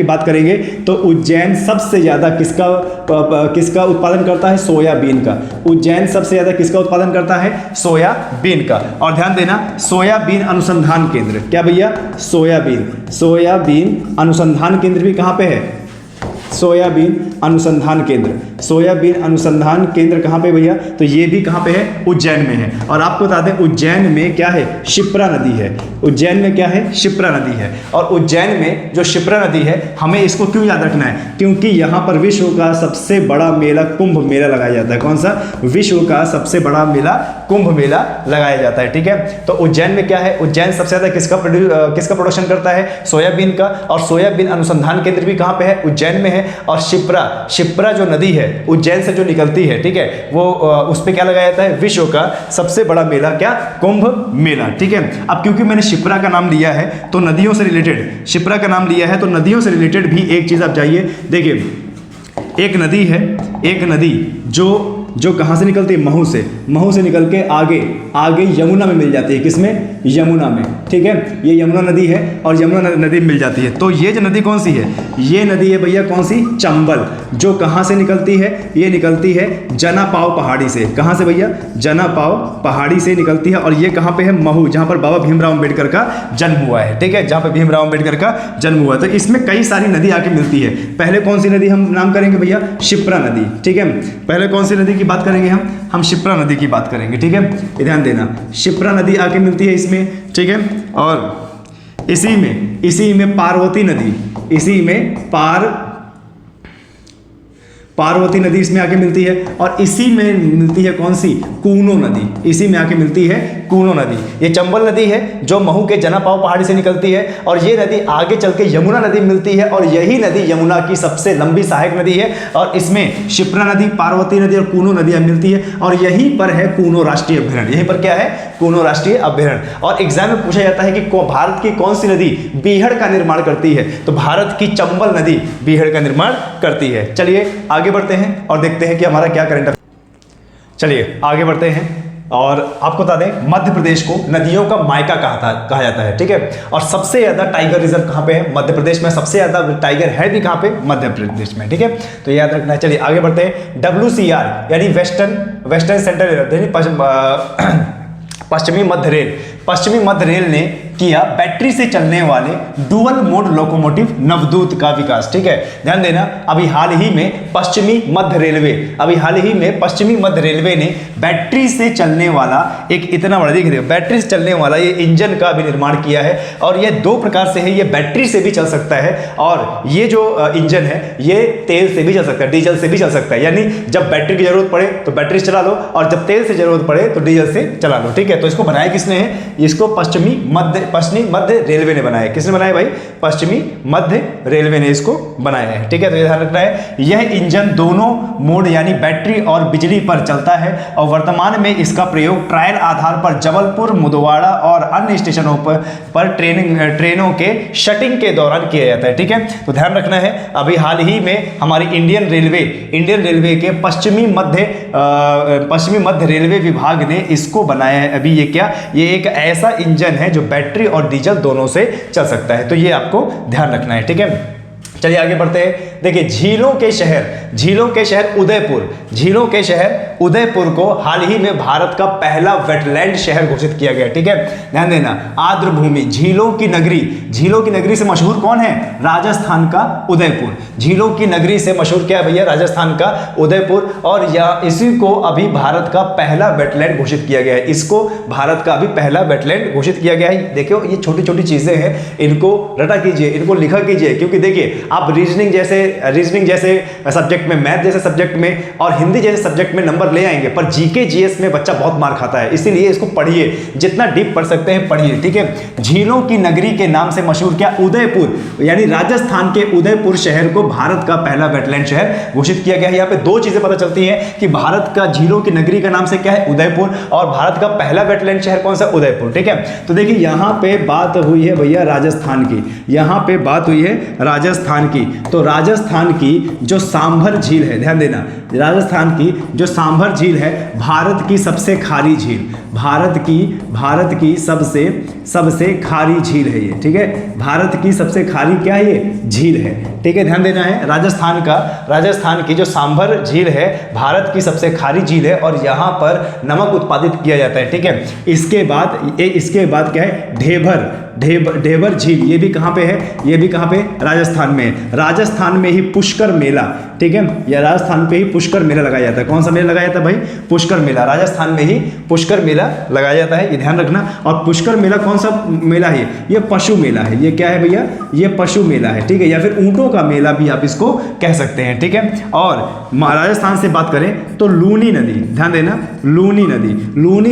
बात करेंगे, तो उज्जैन सबसे ज्यादा किसका उत्पादन करता है, सोयाबीन का। उज्जैन सबसे ज्यादा किसका उत्पादन करता है, सोयाबीन का। और ध्यान देना, सोयाबीन अनुसंधान केंद्र, क्या भैया, सोयाबीन अनुसंधान केंद्र भी कहां पे है, सोयाबीन अनुसंधान केंद्र कहां पे भैया, तो ये भी कहां पे है, उज्जैन में है। और आपको बता दें उज्जैन में क्या है, शिप्रा नदी है। उज्जैन में क्या है, शिप्रा नदी है। और उज्जैन में जो शिप्रा नदी है, हमें इसको क्यों याद रखना है, क्योंकि यहां पर विश्व का सबसे बड़ा मेला कुंभ मेला लगाया जाता है। कौन सा, विश्व का सबसे बड़ा मेला कुंभ मेला लगाया जाता है, ठीक है। तो उज्जैन में क्या है, उज्जैन सबसे ज्यादा किसका प्रोडक्शन करता है, सोयाबीन का। और सोयाबीन अनुसंधान केंद्र भी कहां पे है, उज्जैन में है। और शिप्रा जो नदी है उज्जैन से जो निकलती है, ठीक है, वो उस पे क्या लगाया जाता है, विश्व का सबसे बड़ा मेला, क्या, कुंभ मेला, ठीक है। अब क्योंकि मैंने शिप्रा का नाम लिया है, तो नदियों से रिलेटेड भी एक चीज आप जाइए, देखिए एक नदी जो कहाँ से निकलती है, महू से निकल के आगे यमुना में मिल जाती है। किसमें, यमुना में, ठीक है। ये यमुना नदी है और यमुना नदी मिल जाती है। तो ये जो नदी कौन सी है, ये नदी है भैया कौन सी, चंबल, जो कहाँ से निकलती है, ये निकलती है जनापाव पहाड़ी से। कहाँ से भैया, जनापाव पहाड़ी से निकलती है। और ये कहाँ पे है, महू, जहाँ पर बाबा भीमराव अम्बेडकर का जन्म हुआ है, ठीक है, जहाँ पर भीमराव अम्बेडकर का जन्म हुआ है। तो इसमें कई सारी नदी आके मिलती है। पहले कौन सी नदी हम नाम करेंगे भैया, शिप्रा नदी, ठीक है। पहले कौन सी नदी की बात करेंगे, हम शिप्रा नदी की बात करेंगे, ठीक है। ध्यान देना, शिप्रा नदी आके मिलती है इसमें, ठीक है। और इसी में पार्वती नदी, पार्वती नदी इसमें आके मिलती है। और इसी में मिलती है कौन सी, कूनो नदी, इसी में आके मिलती है कूनो नदी। ये चंबल नदी है जो महू के जनापाव पहाड़ी से निकलती है, और ये नदी आगे चल के यमुना नदी मिलती है, और यही नदी यमुना की सबसे लंबी सहायक नदी है। और इसमें शिप्रा नदी, पार्वती नदी और कूनो नदियां मिलती है। और यहीं पर है कूनो राष्ट्रीय अभ्यारण्य, यहीं पर क्या है, कूनो राष्ट्रीय अभ्यारण्य। और एग्जाम में पूछा जाता है कि भारत की कौन सी नदी बीहड़ का निर्माण करती है, तो भारत की चंबल नदी बीहड़ का निर्माण करती है। चलिए आगे बढ़ते हैं और देखते हैं कि हमारा क्या करंट। चलिए आगे बढ़ते हैं और आपको बता दें, मध्य प्रदेश को नदियों का मायका कहा जाता है, ठीक है। और सबसे ज्यादा टाइगर रिजर्व कहां पे है, मध्य प्रदेश में। सबसे ज्यादा टाइगर है भी कहां पे, मध्य प्रदेश में, ठीक है। तो याद रखना है। चलिए आगे बढ़ते हैं। WCR यानी वेस्टर्न सेंट्रल, पश्चिमी मध्य रेल ने किया बैटरी से चलने वाले डुअल मोड लोकोमोटिव नवदूत का विकास। ठीक है, ध्यान देना, अभी हाल ही में पश्चिमी मध्य रेलवे ने बैटरी से चलने वाला एक इतना बड़ा, देखिए बैटरी से चलने वाला ये इंजन का भी निर्माण किया है। और ये दो प्रकार से है, ये बैटरी से भी चल सकता है और ये जो इंजन है ये तेल से भी चल सकता है, डीजल से भी चल सकता है। यानी जब बैटरी की जरूरत पड़े तो बैटरी से चला लो और जब तेल से जरूरत पड़े तो डीजल से चला लो। ठीक है, तो इसको बनाया किसने है? इसको पश्चिमी मध्य रेलवे ने बनाया। किसने बनाया भाई? पश्चिमी मध्य रेलवे ने इसको बनाया है। ठीक है, तो ये ध्यान रखना है, यह इंजन दोनों मोड यानी बैटरी और बिजली पर चलता है और वर्तमान में इसका प्रयोग ट्रायल आधार पर जबलपुर, मुदवाड़ा और अन्य स्टेशनों पर ट्रेनों के शटिंग के दौरान किया जाता है। ठीक है, तो ध्यान रखना है, अभी हाल ही में हमारी इंडियन रेलवे के पश्चिमी मध्य रेलवे विभाग ने इसको बनाया है। अभी ये एक ऐसा इंजन है जो बैटरी और डीजल दोनों से चल सकता है, तो ये आपको ध्यान रखना है। ठीक है, चलिए आगे बढ़ते हैं। देखिए, झीलों के शहर उदयपुर को हाल ही में भारत का पहला वेटलैंड शहर घोषित किया गया। ठीक है, ध्यान देना, आर्द्र भूमि, झीलों की नगरी से मशहूर कौन है? राजस्थान का उदयपुर। झीलों की नगरी से मशहूर क्या है भैया? राजस्थान का उदयपुर। और इसी को अभी भारत का पहला वेटलैंड घोषित किया गया है। इसको भारत का अभी पहला वेटलैंड घोषित किया गया है। देखियो, ये छोटी छोटी चीजें हैं, इनको रटा कीजिए, इनको लिखा कीजिए, क्योंकि देखिए आप रीजनिंग जैसे सब्जेक्ट में, मैथ जैसे सब्जेक्ट में और हिंदी जैसे सब्जेक्ट में नंबर ले आएंगे, पर जीके जीएस में बच्चा बहुत मार खाता है, इसीलिए इसको पढ़िए, जितना डीप पढ़ सकते हैं पढ़िए। ठीक है, झीलों की नगरी के नाम से मशहूर क्या? उदयपुर, यानी राजस्थान के उदयपुर शहर को भारत का पहला वेटलैंड शहर घोषित किया गया है। यहाँ पे दो चीजें पता चलती हैं कि भारत का झीलों की नगरी का नाम से क्या है? उदयपुर, और भारत का पहला वेटलैंड शहर कौन सा? उदयपुर। ठीक है, तो देखिए यहाँ पे बात हुई है भैया राजस्थान की, तो राजस्थान की जो सांभर झील है, ध्यान देना, राजस्थान की जो सांभर झील है भारत की सबसे खारी झील, भारत की सबसे खारी झील है ये। ठीक है, भारत की सबसे खारी क्या है? ये झील है। ठीक है, ध्यान देना है, राजस्थान की जो सांभर झील है भारत की सबसे खारी झील है और यहाँ पर नमक उत्पादित किया जाता है। ठीक है, इसके बाद क्या है? ढेबर झील, ये भी कहाँ पे है? ये भी कहाँ पे? राजस्थान में। राजस्थान में ही पुष्कर मेला, ठीक है, या राजस्थान पे ही पुष्कर मेला लगाया जाता है। कौन सा मेला लगाया जाता है भाई? पुष्कर मेला। राजस्थान में ही पुष्कर मेला लगाया जाता है, ये ध्यान रखना। और पुष्कर मेला कौन सा मेला है? ये पशु मेला है। ये क्या है भैया? ये पशु मेला है। ठीक है, या फिर ऊंटों का मेला भी आप इसको कह सकते हैं। ठीक है, और राजस्थान से बात करें तो लूनी नदी, ध्यान देना, लूनी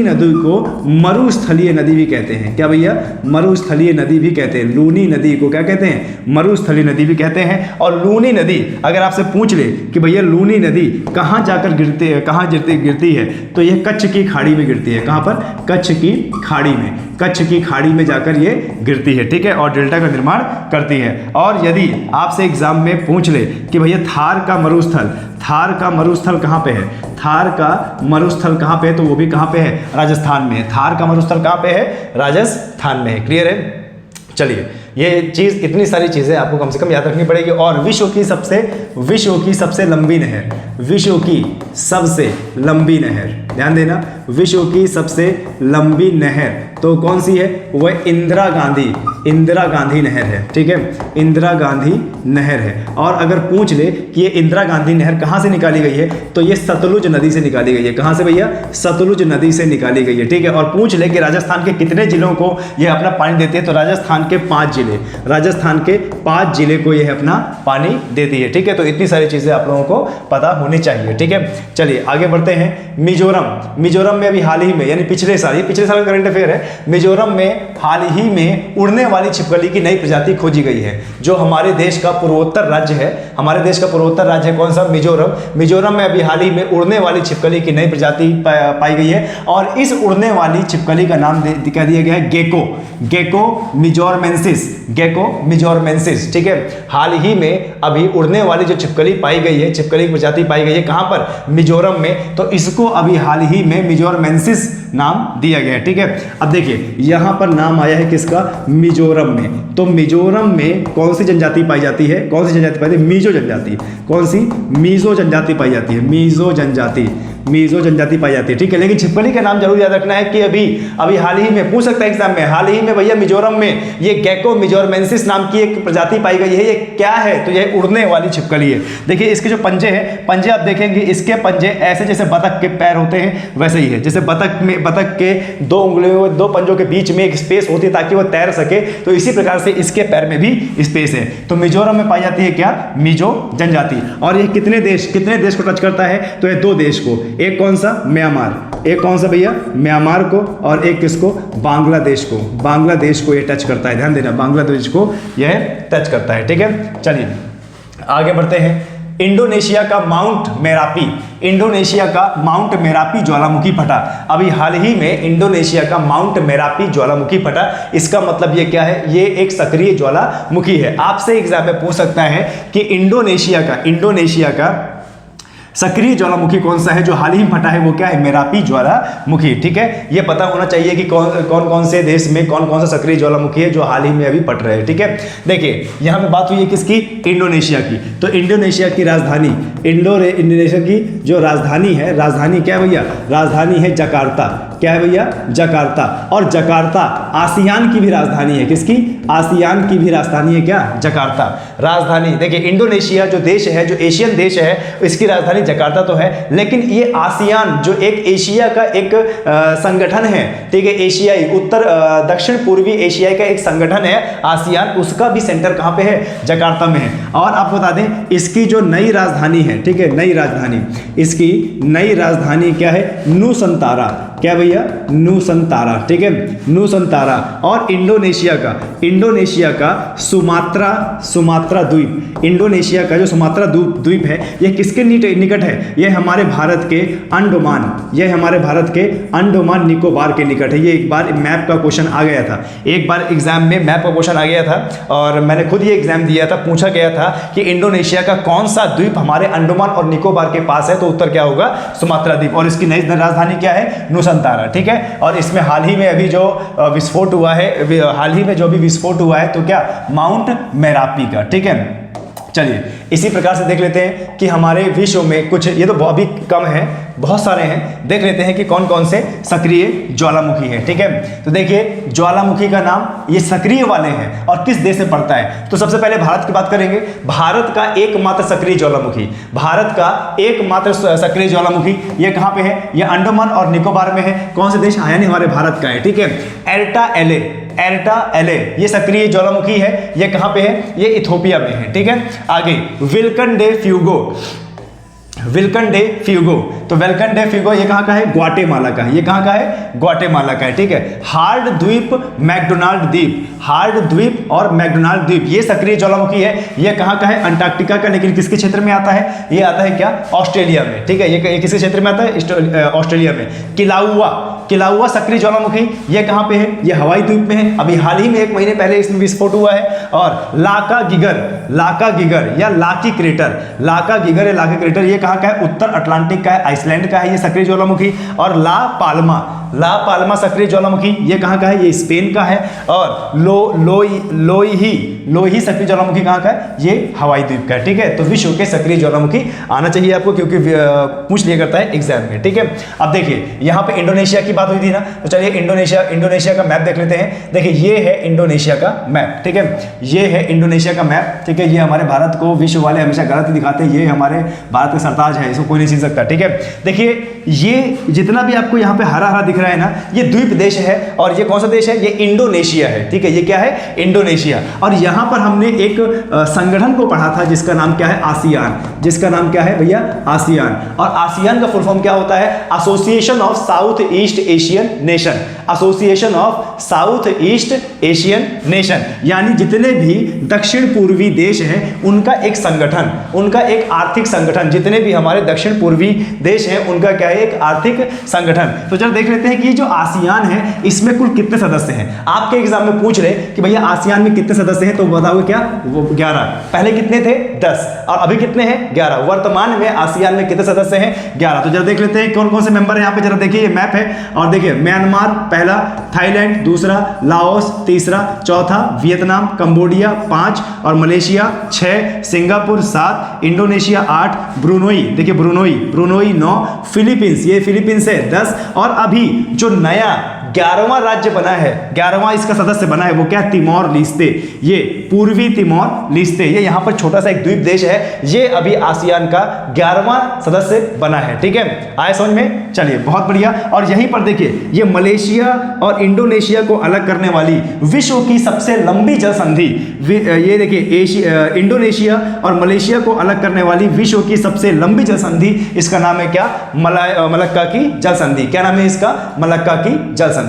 नदी को मरुस्थलीय नदी भी कहते हैं। क्या भैया? मरुस्थलीय नदी भी कहते हैं। लूनी नदी को क्या कहते हैं? मरुस्थलीय नदी भी कहते हैं। और लूनी नदी अगर आपसे पूछ ले कि भैया लूनी नदी कहाँ जाकर गिरती है, गिरती है, तो ये कच्छ की खाड़ी में गिरती है। कहाँ पर? कच्छ की खाड़ी में जाकर ये गिरती है। ठीक है, और डेल्टा का निर्माण करती है। और यदि आपसे एग्जाम में पूछ ले कि भैया थार का मरुस्थल कहाँ पे है? थार का मरुस्थल कहाँ पे है? तो वो भी कहाँ पे है? राजस्थान में है। थार का मरुस्थल कहाँ पे है? राजस्थान में है। क्लियर है? चलिए, ये चीज़, इतनी सारी चीज़ें आपको कम से कम याद रखनी पड़ेगी। और विश्व की सबसे लंबी नहर, ध्यान देना, विश्व की सबसे लंबी नहर तो कौन सी है? वह इंदिरा गांधी नहर है। ठीक है, इंदिरा गांधी नहर है। और अगर पूछ ले कि ये इंदिरा गांधी नहर कहाँ से निकाली गई है, तो ये सतलुज नदी से निकाली गई है। कहाँ से भैया? सतलुज नदी से निकाली गई है। ठीक है, और पूछ ले कि राजस्थान के कितने जिलों को ये अपना पानी देती है, तो राजस्थान के 5 जिले को यह अपना पानी देती है। ठीक है, तो इतनी सारी चीजें आप लोगों को पता होनी चाहिए। ठीक है, चलिए आगे बढ़ते हैं। मिजोरम में अभी हाल ही में, यानी पिछले साल का करंट अफेयर है, मिजोरम में हाल ही में उड़ने वाली छिपकली की नई प्रजाति खोजी गई है, जो हमारे देश का पूर्वोत्तर राज्य है। कौन सा? मिजोरम में अभी हाल ही में उड़ने वाली छिपकली की नई प्रजाति पाई गई है और इस उड़ने वाली छिपकली का नाम कह दिया गया है गेको मिजोरमेंसिस। ठीक है, हाल ही में अभी उड़ने वाली जो छिपकली पाई गई है, छिपकली की प्रजाति पाई गई है, कहां पर? मिजोरम में। तो इसको अभी हाल ही में मिजोरमेंसिस नाम दिया गया है। ठीक है, अब देखिए यहां पर नाम आया है किसका? मिजोरम में। तो मिजोरम में कौन सी जनजाति पाई जाती है? मीजो जनजाति। कौन सी? मीजो जनजाति पाई जाती है। मीजो जनजाति। मीजो जनजाति पाई जाती है, ठीक है। लेकिन छिपकली का नाम जरूर याद रखना है कि अभी हाल ही में पूछ सकता है एग्जाम में, हाल ही में भैया मिजोरम में ये गेको मिजोरमेंसिस नाम की एक प्रजाति पाई गई है, ये क्या है? तो ये उड़ने वाली छिपकली है। देखिए इसके जो पंजे हैं, पंजे आप देखेंगे इसके पंजे ऐसे जैसे बतख के पैर होते हैं वैसे ही है, जैसे बतख के दो उंगलियों, दो पंजों के बीच में एक स्पेस होती है ताकि वो तैर सके, तो इसी प्रकार से इसके पैर में भी स्पेस है। तो मिजोरम में पाई जाती है क्या? मिजो जनजाति। और ये कितने देश को टच करता है? तो ये 2 देश को, एक कौन सा? म्यांमार। एक कौन सा भैया? म्यांमार को, और एक किसको? बांग्लादेश को। बांग्लादेश को ये टच करता है, ध्यान देना, बांग्लादेश को यह टच करता है, ठीक है। चलिए आगे बढ़ते हैं। इंडोनेशिया का माउंट मेरापी, इंडोनेशिया का माउंट मेरापी ज्वालामुखी फटा। अभी हाल ही में इंडोनेशिया का माउंट मेरापी ज्वालामुखी फटा। इसका मतलब ये क्या है? ये एक सक्रिय ज्वालामुखी है। आपसे एग्जाम में पूछ सकता है कि इंडोनेशिया का सक्रिय ज्वालामुखी कौन सा है जो हाल ही में फटा है? वो क्या है? मेरापी ज्वालामुखी, ठीक है। ये पता होना चाहिए कि कौन कौन से देश में कौन कौन सा सक्रिय ज्वालामुखी है जो हाल ही में अभी फट रहे हैं, ठीक है। देखिए यहाँ पे बात हुई है किसकी? इंडोनेशिया की। तो इंडोनेशिया की राजधानी, इंडोनेशिया की जो राजधानी है, राजधानी क्या है भैया? राजधानी है जकार्ता। क्या है भैया? जकार्ता। और जकार्ता आसियान की भी राजधानी है। किसकी? आसियान की भी राजधानी है क्या? जकार्ता। राजधानी देखिए, इंडोनेशिया जो देश है, जो एशियन देश है, इसकी राजधानी जकार्ता तो है, लेकिन ये आसियान जो एक एशिया का एक संगठन है, ठीक है, एशियाई उत्तर दक्षिण पूर्वी एशियाई का एक संगठन है आसियान, उसका भी सेंटर कहाँ पे है? जकार्ता में है। और आपको बता दें इसकी जो नई राजधानी है, ठीक है, नई राजधानी, इसकी नई राजधानी क्या है? नूसंतारा। क्या भैया? नूसंतारा, ठीक है, नूसंतारा। और इंडोनेशिया का सुमात्रा द्वीप, इंडोनेशिया का जो सुमात्रा द्वीप है, यह किसके निकट है? यह हमारे भारत के अंडमान, यह हमारे भारत के अंडमान निकोबार के निकट है। ये एक बार मैप का क्वेश्चन आ गया था, एक बार एग्जाम में मैप का क्वेश्चन आ गया था, और मैंने खुद ये एग्जाम दिया था, पूछा गया था कि इंडोनेशिया का कौन सा द्वीप हमारे अंडमान और निकोबार के पास है? तो उत्तर क्या होगा? सुमात्रा द्वीप। और इसकी नई राजधानी क्या है? नूसंतारा, ठीक है। और इसमें हाल ही में अभी जो विस्फोट हुआ है, हाल ही में जो भी विस्फोट हुआ है, तो क्या? माउंट मेरापी का, ठीक है। चलिए इसी प्रकार से देख लेते हैं कि हमारे विश्व में कुछ, ये तो बहुत भी कम है, बहुत सारे हैं, देख लेते हैं कि कौन कौन से सक्रिय ज्वालामुखी है, ठीक है। तो देखिए ज्वालामुखी का नाम, ये सक्रिय वाले हैं और किस देश से पड़ता है? तो सबसे पहले भारत की बात करेंगे। भारत का एकमात्र सक्रिय ज्वालामुखी, भारत का एकमात्र सक्रिय ज्वालामुखी ये कहाँ पे है? ये अंडमान और निकोबार में है। कौन से देश? यानी हमारे भारत का है, ठीक है। एर्टा एले ये सक्रिय ज्वालामुखी है। ये कहां पे है? ये इथोपिया में है, ठीक है। आगे विल्कन डे फ्यूगो, विल्कन डे फ्यूगो, तो विल्कन डे फ्यूगो ये कहाँ का है? ग्वाटेमाला का है। ये कहाँ का है? ग्वाटेमाला का है, ठीक है। हार्ड द्वीप, मैकडोनाल्ड द्वीप, हार्ड द्वीप और मैकडोनाल्ड द्वीप ये सक्रिय ज्वालामुखी है। ये कहाँ का है? अंटार्कटिका का, लेकिन किसके क्षेत्र में आता है? ये आता है क्या? ऑस्ट्रेलिया में, ठीक है। ये किसके क्षेत्र में आता है? ऑस्ट्रेलिया में। किलाउआ सक्रिय ज्वालामुखी ये कहाँ पे है? ये हवाई द्वीप में है। अभी हाल ही में 1 महीने पहले इसमें विस्फोट हुआ है। और लाका गिगर या लाकी क्रेटर ये कहाँ का है? उत्तर अटलांटिक का है, आइसलैंड का है ये सक्रिय ज्वालामुखी। और ला पाल्मा सक्रिय ज्वालामुखी ये कहाँ का है? ये स्पेन का है। और लोही सक्रिय ज्वालामुखी कहाँ का है? ये हवाई द्वीप का है, ठीक है। तो विश्व के सक्रिय ज्वालामुखी आना चाहिए आपको, क्योंकि पूछ लिया करता है एग्जाम में, ठीक है। अब देखिए यहाँ पे इंडोनेशिया की बात हुई थी ना, तो चलिए इंडोनेशिया का मैप देख लेते हैं। देखिए ये है इंडोनेशिया का मैप, ठीक है। ये है इंडोनेशिया का मैप, ठीक है। ये हमारे भारत को विश्व वाले हमेशा गलत दिखाते हैं, ये हमारे भारत का सरताज है, इसको कोई नहीं छीन सकता, ठीक है। देखिए ये जितना भी आपको यहाँ पे हरा हरा दिख रहा है ना, ये द्वीप देश है। और ये कौन सा देश है? ये इंडोनेशिया है, ठीक है। ये क्या है? इंडोनेशिया। और यहाँ पर हमने एक संगठन को पढ़ा था जिसका नाम क्या है? आसियान। जिसका नाम क्या है भैया? आसियान। और आसियान का फुल फॉर्म क्या होता है? Association of south east Asian nation, association of south east Asian nation, यानी जितने भी दक्षिण पूर्वी देश हैं उनका एक संगठन, उनका एक आर्थिक संगठन। जितने भी हमारे दक्षिण पूर्वी देश हैं उनका क्या है? एक आर्थिक संगठन। तो चलो देख लेते लेते हैं कि ये जो आसियान है इसमें कुल कितने सदस्य हैं। आपके एग्जाम में पूछ रहे कि भैया आसियान में कितने सदस्य हैं, तो बताओगे क्या, वो 11। पहले कितने थे, 10, और अभी कितने हैं, 11। वर्तमान में आसियान में कितने सदस्य हैं, 11। तो जरा देख लेते हैं कौन कौन से मेंबर हैं यहाँ पे। जरा देखिए ये मैप है, और देखिए म्यांमार पहला, थाईलैंड दूसरा, लाओस तीसरा, चौथा वियतनाम, कंबोडिया 5 और मलेशिया 6, सिंगापुर 7, इंडोनेशिया 8, ब्रुनोई, देखिए ब्रुनोई 9, फिलीपींस, ये फिलीपींस है 10, और अभी जो नया 11वां राज्य बना है, 11वां इसका सदस्य बना है, वो क्या, तिमोर लिस्ते, ये पूर्वी तिमोर लिस्ते, ये यहां पर छोटा सा एक द्वीप देश है, ये अभी आसियान का 11वां सदस्य बना है। ठीक है, आए समझ में, चलिए बहुत बढ़िया। और यहीं पर देखिए ये मलेशिया और इंडोनेशिया को अलग करने वाली विश्व की सबसे लंबी जल संधि, ये देखिए इंडोनेशिया और मलेशिया को अलग करने वाली विश्व की सबसे लंबी जल संधि, इसका नाम है क्या, मलक्का की जल संधि। क्या नाम है इसका, मलक्का की जल संधि।